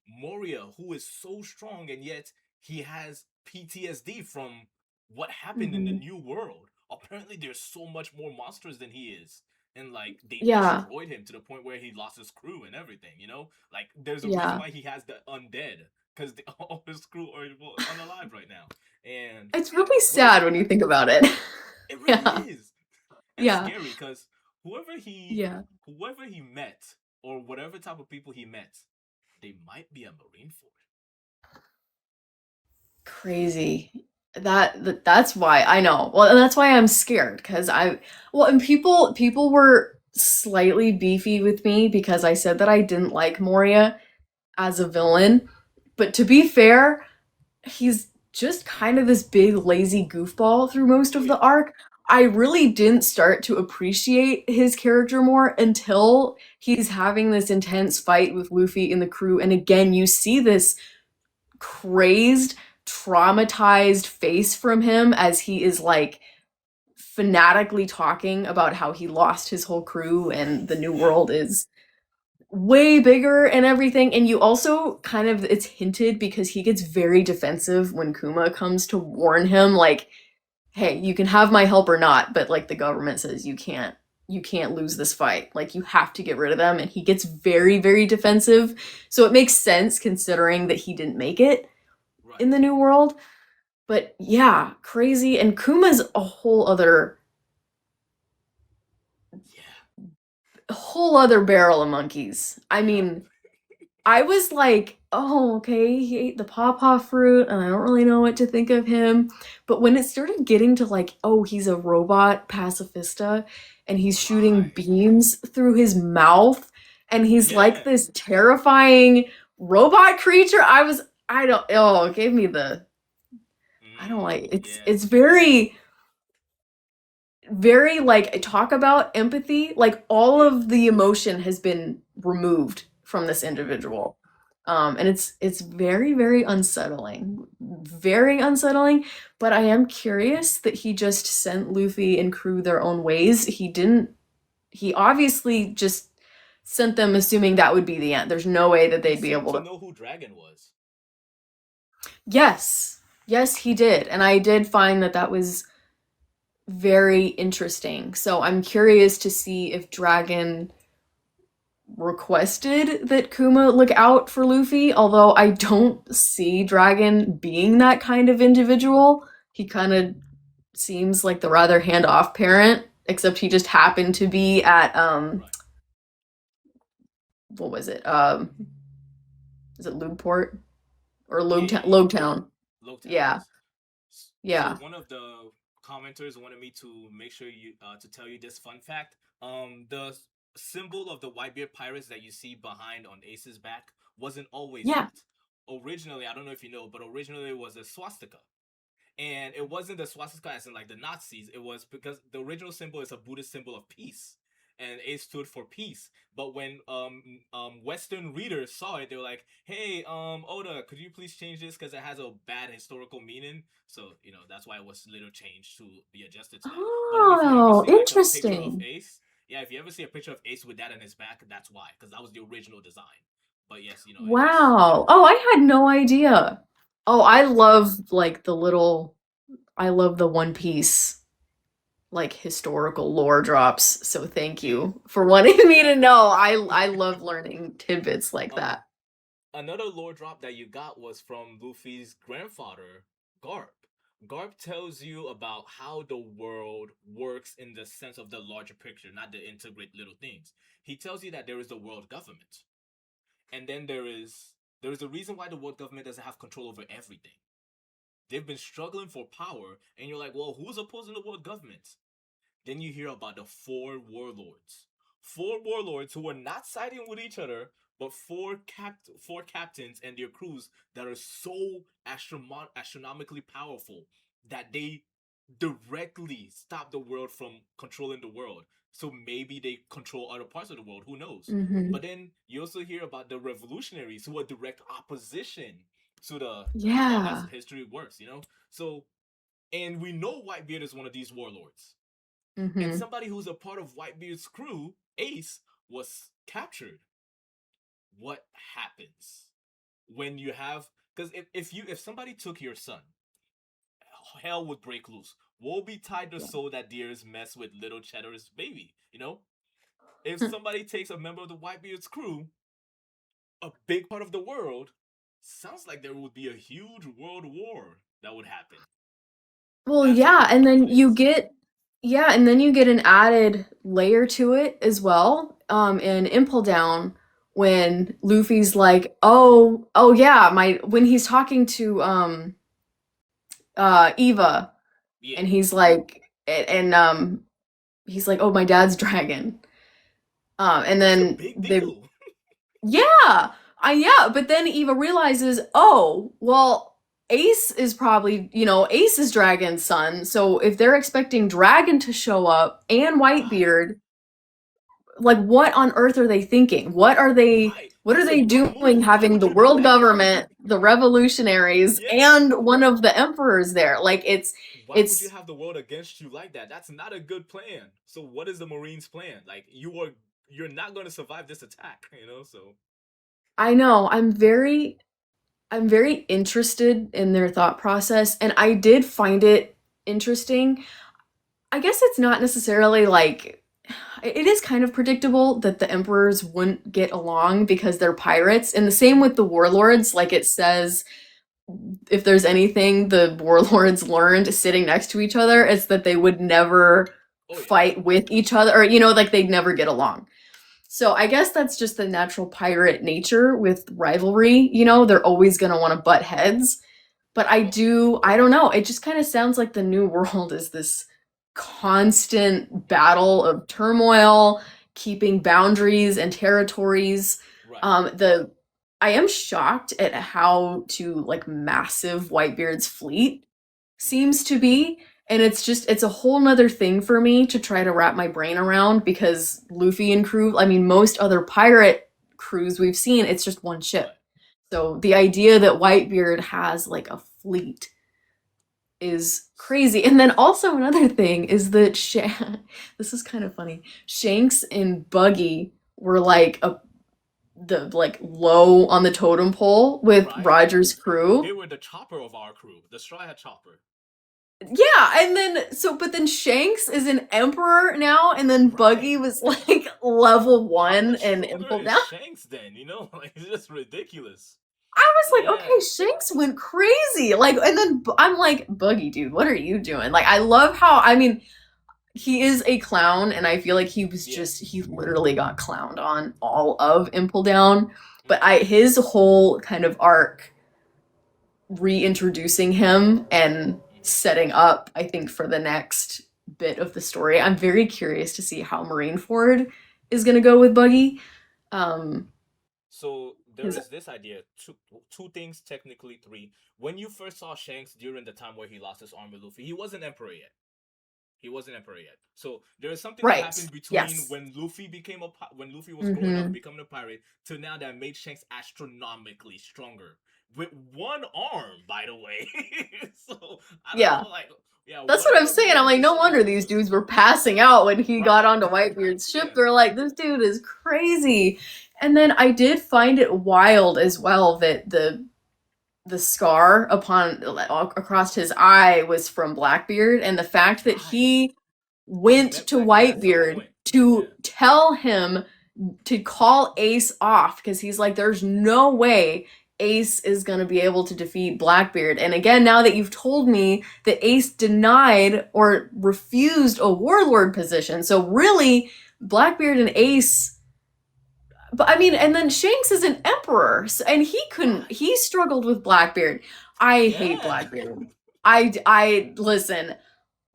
Moria, who is so strong and yet he has PTSD from what happened in the Hmm. new world? Apparently there's so much more monsters than he is, and like they Yeah. destroyed him to the point where he lost his crew and everything, you know, like there's a reason Yeah. why he has the undead, because all his crew are unalive right now. And It's really what is sad when you think about it. it really Yeah. is, and Yeah. scary, because whoever he Yeah. whoever he met, or whatever type of people he met, they might be a marine for Crazy. That's why I know. Well, and that's why I'm scared, because and people were slightly beefy with me because I said that I didn't like Moria as a villain. But to be fair, he's just kind of this big lazy goofball through most it. Oh of the yeah. arc. I really didn't start to appreciate his character more until he's having this intense fight with Luffy and the crew, and again you see this crazed, traumatized face from him as he is like fanatically talking about how he lost his whole crew and the new Yeah. world is way bigger and everything. And you also kind of, it's hinted because he gets very defensive when Kuma comes to warn him, like, hey, you can have my help or not, but like the government says you can't lose this fight. Like you have to get rid of them. And he gets very, very defensive. So it makes sense considering that he didn't make it in Right. the new world. But yeah, crazy. And Kuma's Yeah. a whole other barrel of monkeys. I Yep. mean, I was like, oh, okay, he ate the pawpaw fruit, and I don't really know what to think of him. But when it started getting to like, oh, he's a robot pacifista, and he's shooting Right. beams through his mouth, and he's like Yeah. this terrifying robot creature, it gave me I don't like, Yeah. it's very, very like, talk about empathy, like all Yeah. of the emotion has been removed from this Mm. individual. And it's very, very unsettling, very unsettling. But I am curious that he just sent Luffy and crew their own ways. He obviously just sent them assuming that would be the end. There's no way that He they'd be seemed able to to. know who Dragon was. Yes, yes, he did, and I did find that that was very interesting. So I'm curious to see if Dragon requested that Kuma look out for Luffy, although I don't see Dragon being that kind of individual. He kind of seems like the rather hand-off parent, except he just happened to be at Right. what was it? Is it Lubeport or Yeah, yeah, Lobetown? yeah. Lobetown. Logtown, Yeah. yes. So Yeah. one of the commenters wanted me to make sure you to tell you this fun fact. The symbol of the Whitebeard pirates that you see behind on Ace's back wasn't always Yeah. that. Originally, I don't know if you know, but originally it was a swastika. And it wasn't the swastika as in like the Nazis. It was because the original symbol is a Buddhist symbol of peace, and it stood for peace. But when Western readers saw it, they were like, "Hey, Oda, could you please change this because it has a bad historical meaning?" So that's why it was later changed to be adjusted to that. But if you ever Oh, see like a picture of interesting. Ace, Yeah, if you ever see a picture of Ace with that in his back, that's why, because that was the original design. But yes, it just Wow. Oh, I had no idea. Oh, I love like I love the One Piece like historical lore drops. So thank yeah, you for wanting me yeah. to know. I love learning tidbits like um, that. Another lore drop that you got was from Luffy's grandfather, Garp. Garp tells you about how the world works in the sense of the larger picture, not the integrate little things. He tells you that there is a world government, and then there is a reason why the world government doesn't have control over everything. They've been struggling for power, and you're like, well, who's opposing the world government? Then you hear about the four warlords. Four warlords who are not siding with each other, but four captains and their crews that are so astronomically powerful that they directly stop the world from controlling the world. So maybe they control other parts of the world. Who knows? Hmm. But then you also hear about the revolutionaries who are direct opposition to the how Yeah. history works. So and we know Whitebeard is one of these warlords, and Hmm. somebody who's a part of Whitebeard's crew, Ace, was captured. What happens when you have? Because if somebody took your son, hell would break loose. Woe betide the Yeah. soul that dares mess with little Cheddars' baby. If somebody takes a member of the Whitebeard's crew, a big part of the world, sounds like there would be a huge world war that would happen. Well, That's how yeah, and powerful then it is. and then you get an added layer to it as well. In Impel Down, when Luffy's like, "Oh yeah, my," when he's talking to Eva, Yeah, and he's like, "Oh, my dad's dragon." And that's a then big they deal. Yeah, yeah, but then Eva realizes, oh, well, Ace is probably, Ace is Dragon's son. So if they're expecting Dragon to show up and Right, Whitebeard, like what on earth are they thinking? right. What are That's a they good doing move. Why having would the you do world that? government, the revolutionaries, Yeah. and one of the emperors there? Like Why would you it's have the world against you like that? That's not a good plan. So what is the Marines' plan? Like you're not going to survive this attack. So I know, I'm very interested in their thought process, and I did find it interesting. I guess it's not necessarily like it is kind of predictable that the emperors wouldn't get along because they're pirates. And the same with the warlords. Like it says, if there's anything the warlords learned sitting next to each other, it's that they would never oh yeah. fight with each other, or, like they'd never get along. So I guess that's just the natural pirate nature with rivalry. They're always going to want to butt heads. But Oh, I don't know. It just kind of sounds like the new world is this constant battle of turmoil, keeping boundaries and territories. right. The I am shocked at how like massive Whitebeard's fleet Mhm. seems to be. And it's a whole nother thing for me to try to wrap my brain around because Luffy and crew, I mean, most other pirate crews we've seen, it's just one Right. ship. So the idea that Whitebeard has like a fleet is crazy. And then also another thing is that this is kind of funny. Shanks and Buggy were like the like low on the totem pole with Right. Roger's They crew. were the chopper of our crew, the Straw Hat Chopper. Yeah, and then but then Shanks is an emperor now, and then Right. Buggy was like level How one much and stronger Impel is Down. Shanks then? Like it's just ridiculous. I was like, Yeah. okay, Shanks went crazy. Like, and then I'm like, Buggy, dude, what are you doing? Like, I love how, I mean, he is a clown, and I feel like Yeah. he literally got clowned on all of Impel Down. But Hmm. his whole kind of arc reintroducing him and Hmm. setting up, I think, for the next bit of the story. I'm very curious to see how Marineford is going to go with Buggy. Um, So there his is this idea, two things, technically three. When you first saw Shanks during the time where he lost his arm with Luffy, he wasn't emperor yet. He wasn't emperor yet. So there is something that Right. happened between Yes. when Luffy became when Luffy was growing up Mm-hmm. becoming a pirate to now that made Shanks astronomically stronger with one arm, by the way. So I don't Yeah. know, like, yeah, That's what I'm whatever saying. made I'm him like, this no wonder strong. these dudes were passing out when he got Right. onto Whitebeard's ship. Yeah. They're like, this dude is crazy. And then I did find it wild as well that the scar upon across his eye was from Blackbeard, and the fact that Right. he He went met to Blackbeard at some Whitebeard point. to Yeah. tell him to call Ace off because he's like, there's no way Ace is going to be able to defeat Blackbeard. And again, now that you've told me that Ace denied or refused a warlord position, so really, Blackbeard and Ace. But I mean, and then Shanks is an emperor, and he couldn't. Right. He struggled with Blackbeard. I hate Yeah. Blackbeard. I listen.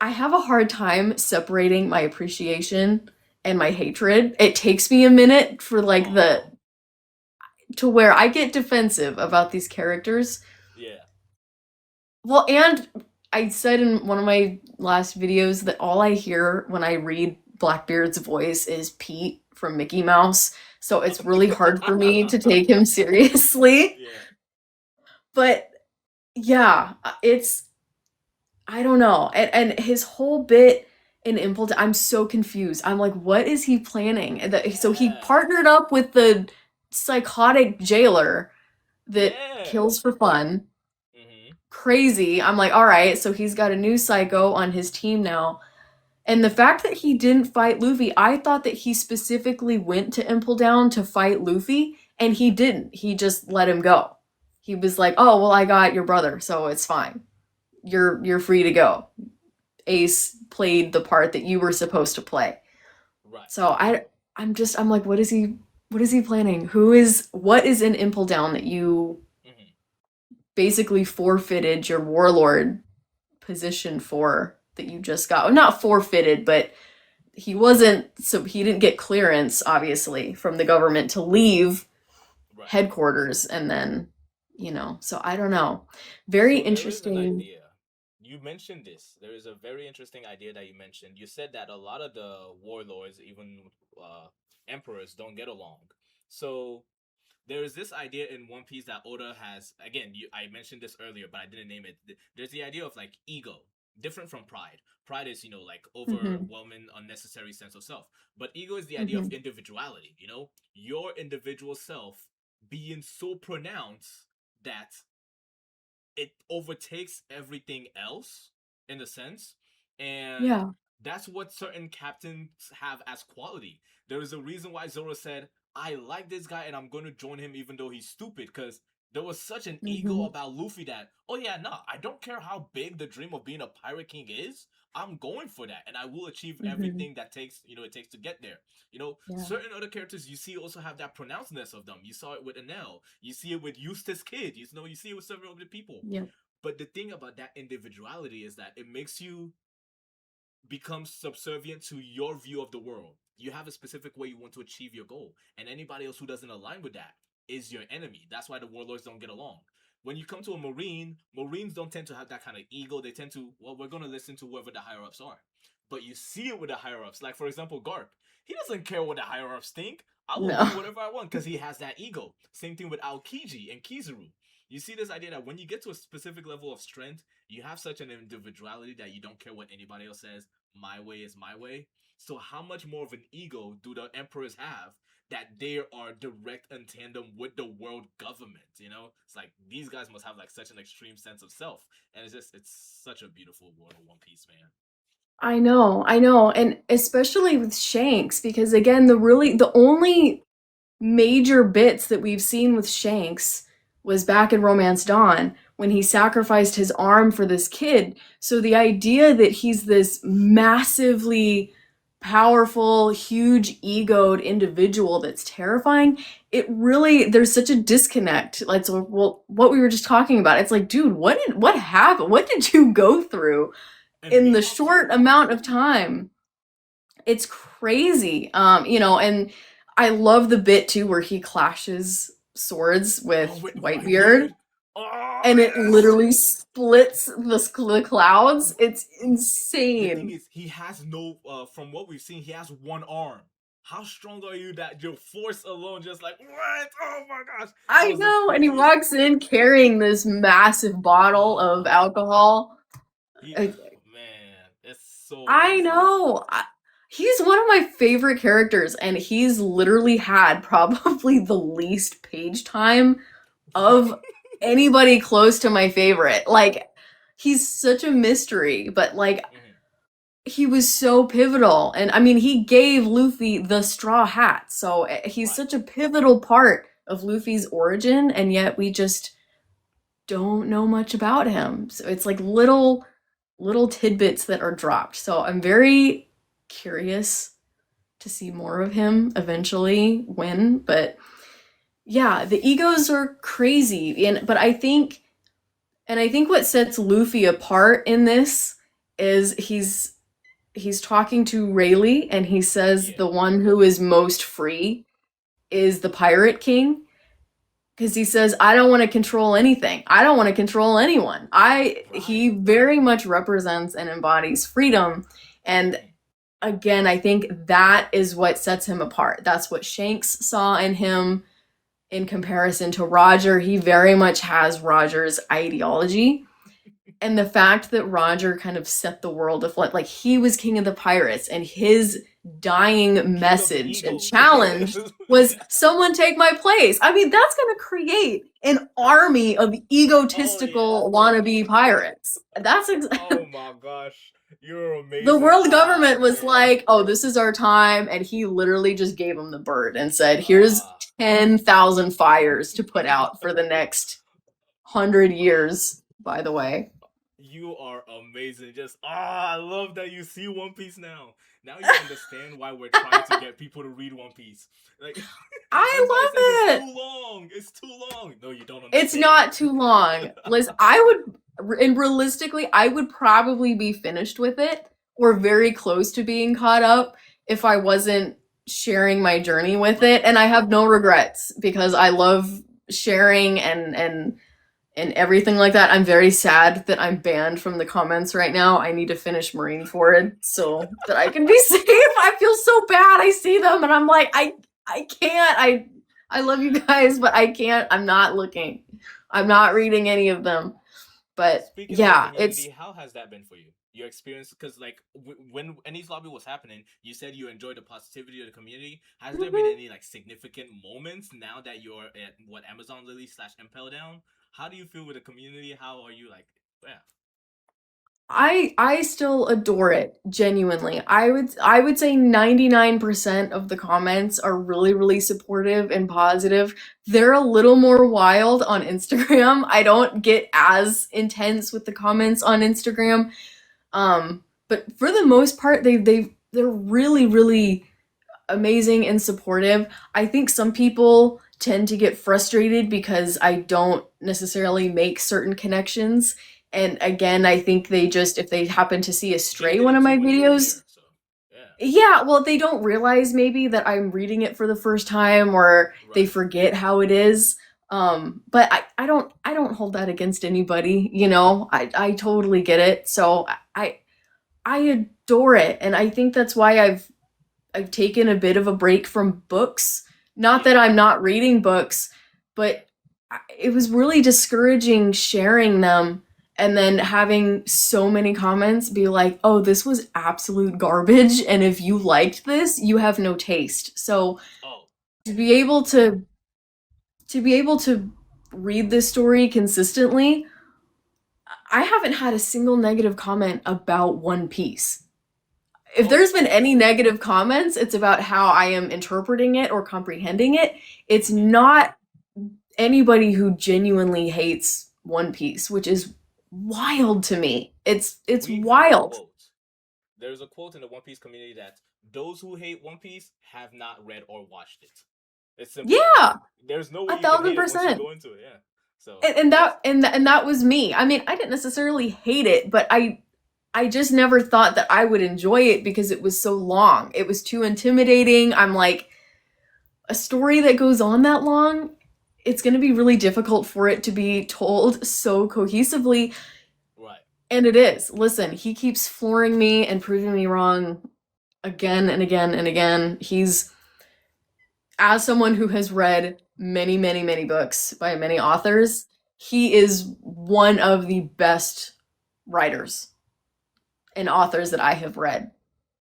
I have a hard time separating my appreciation and my hatred. It takes me a minute for like the Oh. to where I get defensive about these characters. Yeah. Well, and I said in one of my last videos that all I hear when I read Blackbeard's voice is Pete from Mickey Mouse. So it's really hard for me to take him seriously. Yeah. But yeah, it's I don't know. And his whole bit in Impel, I'm so confused. I'm like, what is he planning? So he Yeah. partnered up with the psychotic jailer that Yeah. kills for fun. Mm-hmm. Crazy. I'm like, all right, so he's got a new psycho on his team now. And the fact that he didn't fight Luffy, I thought that he specifically went to Impel Down to fight Luffy, and he didn't. He just let him go. He was like, "Oh, well, I got your brother, so it's fine. You're free to go." Ace played the part that you were supposed to play. Right. So I'm like, what is he planning? What is in Impel Down that you Mm-hmm. basically forfeited your warlord position for that you just got? Well, not forfeited, but he didn't get clearance obviously from the government to leave Right. headquarters and then, so I don't know. Very So there is an interesting. idea. You mentioned this. There is a very interesting idea that you mentioned. You said that a lot of the warlords, even uh, emperors, don't get along. So there is this idea in One Piece that Oda has. Again, I mentioned this earlier, but I didn't name it. There's the idea of like ego, different from pride. Pride is like Mhm, overwhelming, unnecessary sense of self. But ego is the idea of mhm, individuality. Your individual self being so pronounced that it overtakes everything else in a sense, and yeah. that's what certain captains have as quality. There is a reason why Zoro said, I like this guy and I'm going to join him even though he's stupid, because there was such an ego Mhm, about Luffy that, oh yeah, no, I don't care how big the dream of being a pirate king is, I'm going for that and I will achieve mhm, everything that it takes to get there. yeah. Certain other characters you see also have that pronouncedness of them. You saw it with Enel, you see it with Eustace Kid, you see it with several other people. Yep. But the thing about that individuality is that it makes you become subservient to your view of the world. You have a specific way you want to achieve your goal, and anybody else who doesn't align with that is your enemy. That's why the warlords don't get along. When you come to a marine, marines don't tend to have that kind of ego. They tend to, well, we're going to listen to whoever the higher ups are. But you see it with the higher ups. Like, for example, Garp. He doesn't care what the higher ups think. I will No. do whatever I want because he has that ego. Same thing with Aokiji and Kizaru. You see this idea that when you get to a specific level of strength, you have such an individuality that you don't care what anybody else says. My way is my way. So how much more of an ego do the emperors have that they are direct in tandem with the world government? It's like these guys must have like such an extreme sense of self, and it's such a beautiful world of One Piece, man. I know, and especially with Shanks, because again, the only major bits that we've seen with Shanks was back in Romance Dawn when he sacrificed his arm for this kid. So the idea that he's this massively powerful, huge egoed individual that's terrifying, there's such a disconnect. Like, so, well, what we were just talking about, it's like, dude, what happened? What did you go through And in the Mihawk short too. amount of time? It's crazy. And I love the bit too where he clashes swords Oh, with with Whitebeard. Whitebeard. Oh and it yes. literally splits the clouds. It's The thing insane. is, he has no. From what we've seen, he has one arm. How strong are you that your force alone just like what? Oh my gosh, that I was the know, and he craziest. walks in carrying this massive bottle of Oh, alcohol. he. I, Man, it's so I amazing. know. He's one of my favorite characters, and he's literally had probably the least page time of anybody close to my favorite. Like, he's such a mystery, but like, Mhm. he was so pivotal. And I mean, he gave Luffy the straw hat. So he's Right. such a pivotal part of Luffy's origin, and yet we just don't know much about him. So it's like little tidbits that are dropped. So I'm very curious to see more of him eventually when, but yeah, the egos are crazy. And but I think what sets Luffy apart in this is he's talking to Rayleigh and he says Yeah. the one who is most free is the Pirate King because he says I don't want to control anything. I don't want to control anyone. I Right. He very much represents and embodies freedom, and Mhm. again, I think that is what sets him apart. That's what Shanks saw in him in comparison to Roger. He very much has Roger's ideology. And the fact that Roger kind of set the world afloat, like he was king of the pirates, and his dying King of the message and Egos. challenge was Yeah. someone take my place. I mean, that's going to create an army of Oh yeah. egotistical wannabe pirates. Oh my gosh. You're The amazing. world Ah government was man. like, oh, this is our time. And he literally just gave him the bird and said, here's Ah. 10,000 fires to put out for the next 100 years, by the way. You are amazing. Just I love that you see One Piece now. Now you understand why we're trying to get people to read One Piece. Like I everybody says it's love too it. long. It's too long. No, you don't It's understand. not too long. Liz, I would, and realistically, I would probably be finished with it or very close to being caught up if I wasn't sharing my journey with Right. it. And I have no regrets because I love sharing and everything like that. I'm very sad that I'm banned from the comments right now. I need to finish Marineford so that I can be safe. I feel so bad. I see them and I'm like, I can't. I love you guys, but I can't. I'm not looking. I'm not reading any of them. But Speaking of the yeah, community, it's how has that been for you? Your experience, because like when Enies Lobby was happening, you said you enjoyed the positivity of the community. Has there been mhm. any like significant moments now that you're at what Amazon Lily slash Impel Down? How do you feel with the community? How are you like? Yeah, I still adore it, genuinely. I would say 99% of the comments are really supportive and positive. They're a little more wild on Instagram. I don't get as intense with the comments on Instagram. But for the most part they're really amazing and supportive. I think some people tend to get frustrated because I don't necessarily make certain connections. And again, I think they just, if they happen to see a they stray one of didn't see my when you were videos, there, so yeah, yeah, well, they don't realize maybe that I'm reading it for the first time or they right. forget how it is. But I don't hold that against anybody, you know. I totally get it. So I adore it. And I think that's why I've taken a bit of a break from books. Not Yeah, that I'm not reading books, but it was really discouraging sharing them and then having so many comments be like, "Oh, this was absolute garbage and if you liked this, you have no taste." So, oh, to be able to read this story consistently, I haven't had a single negative comment about One Piece. If oh, there's been any negative comments, it's about how I am interpreting it or comprehending it. It's mm-hmm. not anybody who genuinely hates One Piece, which is wild to me. It's We have a wild. quote. There's a quote in the One Piece community that those who hate One Piece have not read or watched it. It's simple as that. Yeah, There's no way a you can thousand hate it once you percent. go into it. Yeah. So And yes, that was me. I mean, I didn't necessarily hate it, but I just never thought that I would enjoy it because it was so long. It was too intimidating. I'm like, a story that goes on that long, it's going to be really difficult for it to be told so cohesively. Right. And it is. Listen, he keeps flooring me and proving me wrong again and again and again. He's, as someone who has read many, many, many books by many authors, he is one of the best writers and authors that I have read.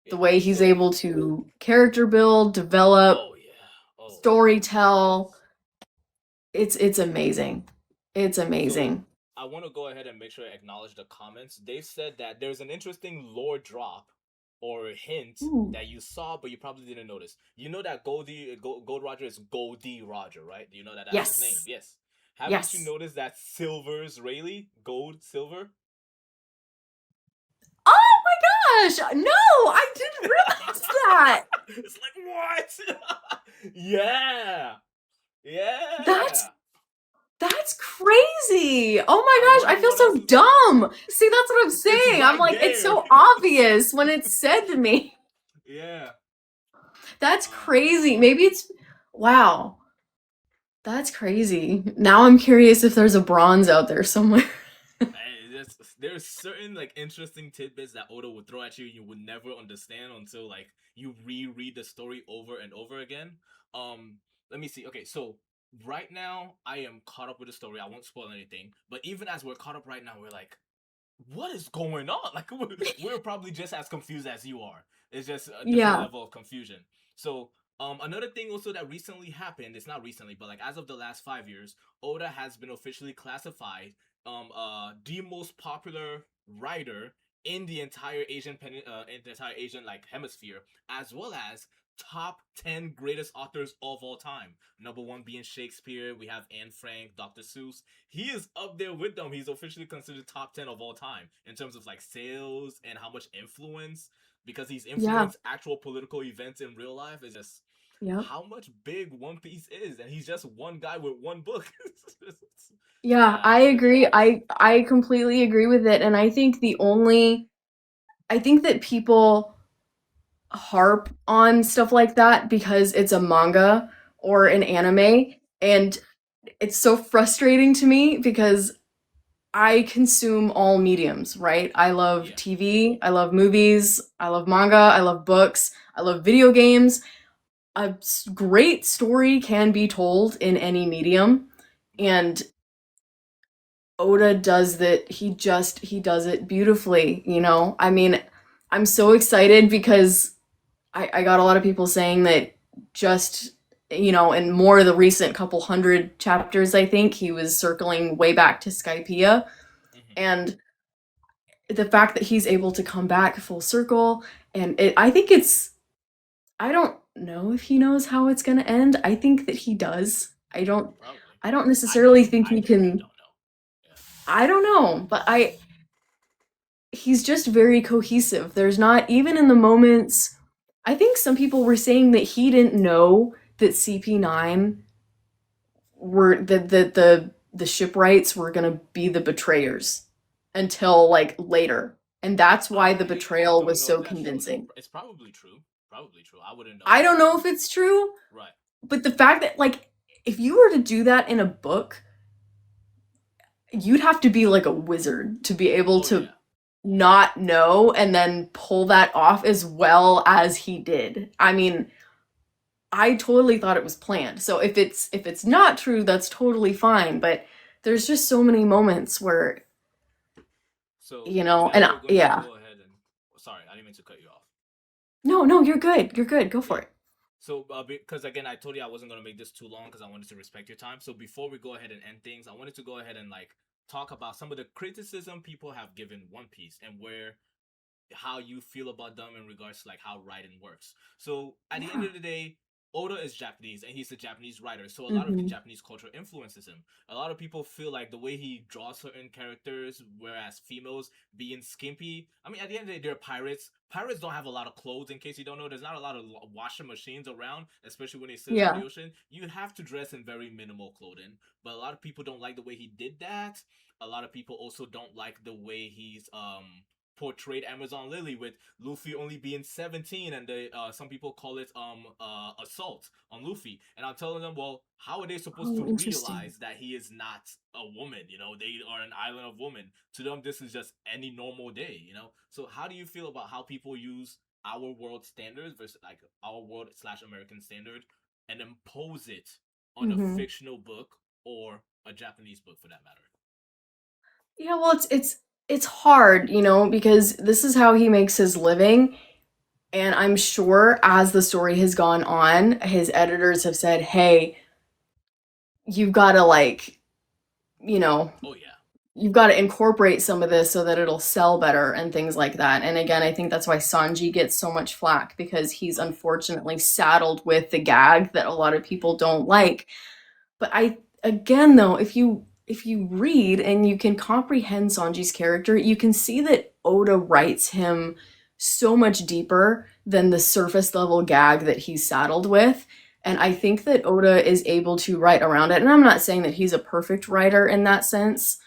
The Yeah. way he's So. able to character build, develop, Oh yeah. Oh story yeah. tell, Yes. it's amazing. It's So amazing. I want to go ahead and make sure I acknowledge the comments. They said that there's an interesting lore drop or hint Ooh. that you saw, but you probably didn't notice. You know that Gold Roger is Goldie Roger, right? Do you know that that's his name? Yes. Yes. Haven't you Yes. noticed that Silver's Rayleigh? Gold, silver? Oh my gosh! No, I didn't realize that. It's like, what? Yeah. That's Yeah. that's crazy. Oh I my gosh, I wonder feel what else so is going on. dumb. See, that's what I'm It's saying. I'm right like, it's there. so obvious when it's said to me. Yeah. That's Oh my crazy. god. Maybe it's wow. That's crazy. Now I'm curious if there's a bronze out there somewhere. There's certain like interesting tidbits that Oda would throw at you you would never understand until like you reread the story over and over again. Let me see. Okay, so right now I am caught up with the story. I won't spoil anything, but even as we're caught up right now, we're like, what is going on? Like we're probably just as confused as you are. It's just a different Yeah. level of confusion. So another thing also that recently happened, it's not recently, but like as of the last 5 years, Oda has been officially classified the most popular writer in the entire in the entire Asian like hemisphere, as well as top 10 greatest authors of all time. Number one being Shakespeare. We have Anne Frank, Dr. Seuss. He is up there with them. He's officially considered top 10 of all time in terms of like sales and how much influence, because he's Yeah. influenced actual political events in real life. Is just Yep. how much big One Piece is, and he's just one guy with one book. Yeah, Yeah, I it's agree. ridiculous. I completely agree with it. And I think that people harp on stuff like that because it's a manga or Yeah, an anime, and it's so frustrating to me because I consume all mediums, right? I love yeah, TV, I love movies, I love manga, I love books, I love video games. A great story can be told in any medium, right. and Oda does that. He does it beautifully, you know? I mean, I'm so excited because I got a lot of people saying that just, you know, in more of the recent couple hundred chapters, I think, he was circling way back to Skypiea. Hmm. And the fact that he's able to come back full circle, and I think I don't know if he knows how it's going to end. I think that he does. Probably. I don't I don't necessarily know. think I he genuinely can. don't know. Yeah. I don't know, but he's just very cohesive. There's not even in the moments. I think some people were saying that he didn't know that CP9 were the shipwrights were gonna be the betrayers until like later, and that's why the I betrayal don't was know if so that's true though. convincing. It's probably true. Probably true. I wouldn't know. I don't know if it's true, Right. but the fact that like if you were to do that in a book, you'd have to be like a wizard to be able Oh to yeah. not know and then pull that off as well as he did. I mean, I totally thought it was planned. So if it's not true, that's totally fine, but there's just so many moments where, So you know, now and we're going to yeah. go ahead and. Sorry, I didn't mean to cut you off. No, no, you're good. You're good. Go for Yeah. it. So, because again, I told you I wasn't gonna make this too long because I wanted to respect your time. So before we go ahead and end things, I wanted to go ahead and like talk about some of the criticism people have given One Piece and where how you feel about them in regards to like how writing works. So at the end Yeah. of the day, Oda is Japanese and he's a Japanese writer, so a lot of the Mhm. Japanese culture influences him. A lot of people feel like the way he draws certain characters, whereas females being skimpy. I mean, at the end of the day, they're pirates. Pirates don't have a lot of clothes. In case you don't know, there's not a lot of washing machines around, especially when they sail over the Yeah. ocean. You have to dress in very minimal clothing. But a lot of people don't like the way he did that. A lot of people also don't like the way he's portrayed Amazon Lily with Luffy only being 17, and they some people call it assault on Luffy. And I'm telling them, well, how are they supposed Oh, to interesting. realize that he is not a woman? You know, they are an island of women. To them, this is just any normal day. You know, so how do you feel about how people use our world standards versus like our world slash American standard and impose it on a Hmm. fictional book or a Japanese book for that matter? Yeah, well, it's hard, because this is how he makes his living. And I'm sure as the story has gone on, his editors have said, "Hey, you've got to you know, Oh yeah, you've got to incorporate some of this so that it'll sell better and things like that." And again, I think that's why Sanji gets so much flack because he's oh yeah. unfortunately saddled with the gag that a lot of people don't like. But I again though, if you read and you can comprehend Sanji's character, you can see that Oda writes him so much deeper than the surface level gag that he's saddled with. And I Yeah, think that Oda is able to write around it. And I'm not saying that he's a perfect writer in that sense,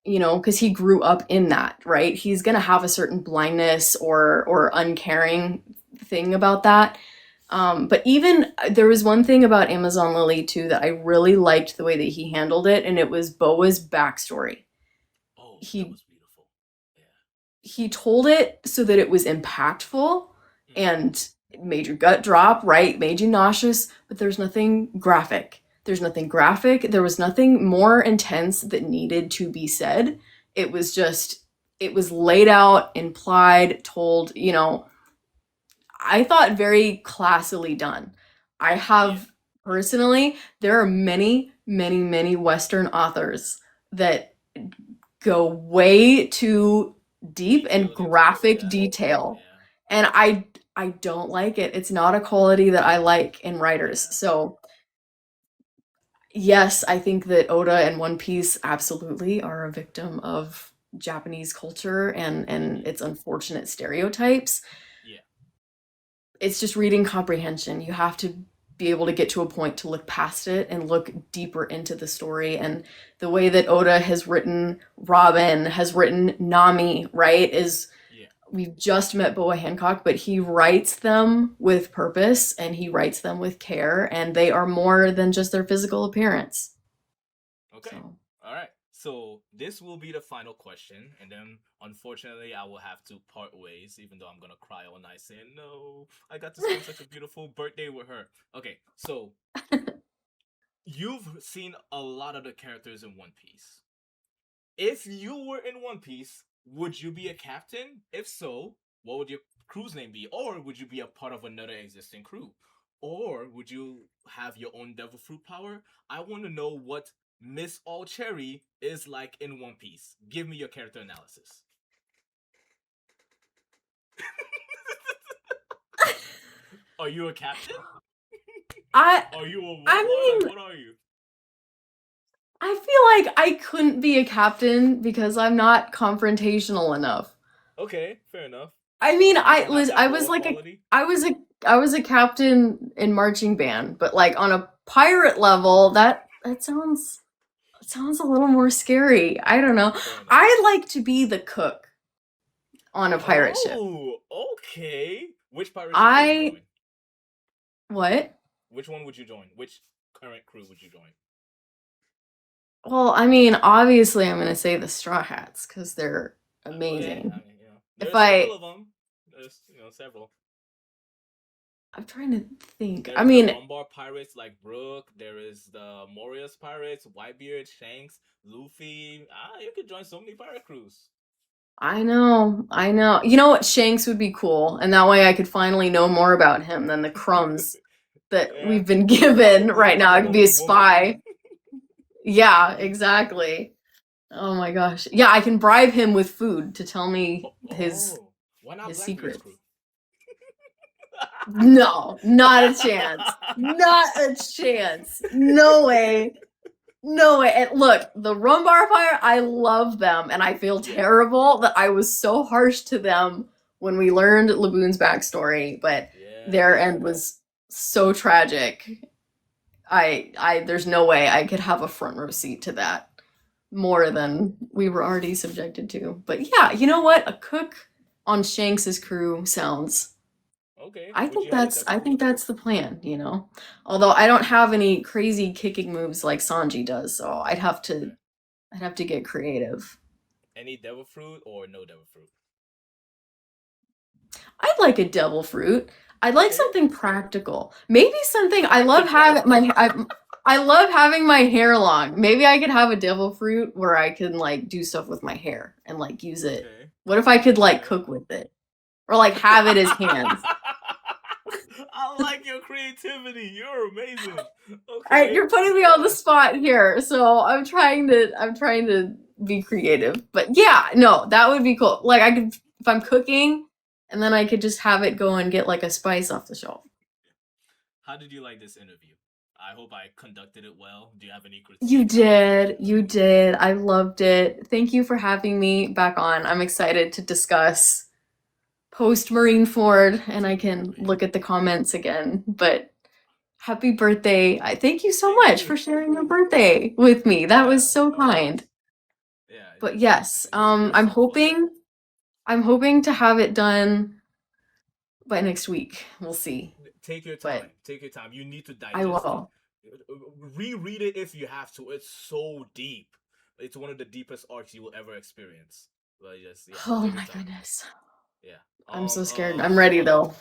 because he grew up in that, right? He's gonna have a certain blindness or uncaring thing about that. But even there was one thing about Amazon Lily too that I really liked the way that he handled it, and it was Boa's backstory. oh, that He was beautiful. Yeah. he told it so that it was impactful Mm-hmm. and it made your gut drop, right? Made you nauseous, but there's nothing graphic. There's nothing graphic. There was nothing more intense that needed to be said. It was just, it was laid out, implied, told, I thought very classily done. I Yeah. have personally, there are many, many, many Western authors that go way too deep and Detailed into it. graphic Yeah. detail. Yeah. And I don't like it. It's not a quality that I like in writers. Yeah. So, yes, I think that Oda and One Piece absolutely are a victim of Japanese culture and Mm-hmm. its unfortunate stereotypes. Yeah. It's just reading comprehension. You have to be able to get to a point to look past it and look deeper into the story. And the way that Oda has written Robin, has written Nami, right, is Yeah. we've just met Boa Hancock, but he writes them with purpose and he writes them with care, and they are more than just their physical appearance. Okay. So, All right. So this will be the final question, and then unfortunately, I will have to part ways. Even though I'm gonna cry all night, saying no, I got to spend such a beautiful birthday with her. Okay. So you've seen a lot of the characters in One Piece. If you were in One Piece, would you be a captain? If so, what would your crew's name be? Or would you be a part of another existing crew? Or would you have your own devil fruit power? I want to know what Miss All Cherry is like in One Piece. Give me your character analysis. Are you a captain? I Are you a I warlord? Like, mean, what are you? I feel like I couldn't be a captain because I'm not confrontational enough. Okay, fair enough. I mean, You don't have I that was boa like a quality? I was a captain in marching band, but like on a pirate level, that sounds a little more scary. I don't know. Fair enough. I like to be the cook on a pirate ship. Oh, okay. Which pirate ship would you I join? what? Which one would you join? Which current crew would you join? Well, I mean, obviously I'm going to say the Straw Hats cuz they're Okay, I amazing. mean, If there's several I of them. There's several. I'm trying to think. I There's the mean, Rumbar pirates like Brook. There is the Morius pirates, Whitebeard, Shanks, Luffy. Ah, you could join so many pirate crews. I know. I know. You know what? Shanks would be cool, and that way I could finally know more about him than the crumbs that Yeah, we've been you'll given probably right be now. the I could be a only woman. spy. Yeah, exactly. Oh my gosh. Yeah, I can bribe him with food to tell me Oh, why not his Blackbeard's secrets. crew? No, not a chance. Not a chance. No way. No way. And look, the Rumbar Fire, I love them, and I feel Yeah, terrible that I was so harsh to them when we learned Laboon's backstory, but yeah, their yeah. end was so tragic. There's no way I could have a front row seat to that more than we were already subjected to. But yeah, you know what? A cook. on Shanks's crew sounds. Okay. I Would think you have a that's devil I think fruit? that's the plan, you know. Although I don't have any crazy kicking moves like Sanji does, so Okay. I'd have to get creative. Any devil fruit or no devil fruit? I'd like a devil fruit. I'd like Okay. something practical. Maybe something I love Practical. having I love having my hair long. Maybe I could have a devil fruit where I can like do stuff with my hair and like use it. Okay. What if I could like Okay. cook with it? Or like have it as hands? I like your creativity. You're amazing. Alright, Okay. you're putting me on the Yeah. spot here, so I'm trying to be creative. But yeah, no, that would be cool. Like I could if I'm cooking and then I could just have it go and get like a spice off the shelf. How did you like this interview? I hope I conducted it well. Do you have any You critique? did. You did. I loved it. Thank you for having me back on. I'm excited to discuss post Marineford and I can Yeah. look at the comments again. But happy birthday. I thank you so Thank much you. for sharing your birthday with me. That Yeah, was so of kind. course. Yeah, But yes, you're so fun. I'm hoping to have it done by next week. We'll see. Take your But time. Take your time. You need to I digest it. will. Reread it if you have to. It's so deep. It's one of the deepest arcs you will ever experience. But just yeah, Oh take your my time. goodness. Yeah. I'm so scared. I'm ready though.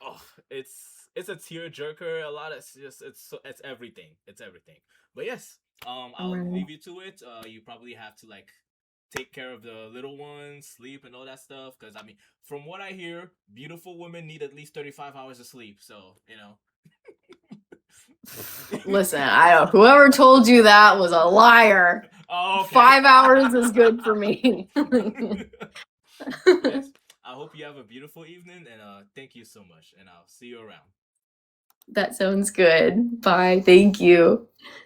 Oh, it's a tear jerker. A lot of it's everything. It's everything. But yes, I'm I'll ready. leave you to it. You probably have to like take care of the little ones, sleep, and all that stuff. Because I mean, from what I hear, beautiful women need at least 35 hours of sleep. So you know. Listen, I don't, whoever told you that was a liar. Oh, okay. 5 hours is good for me. But yes, I hope you have a beautiful evening, and thank you so much, and I'll see you around. That sounds good. Bye. Thank you.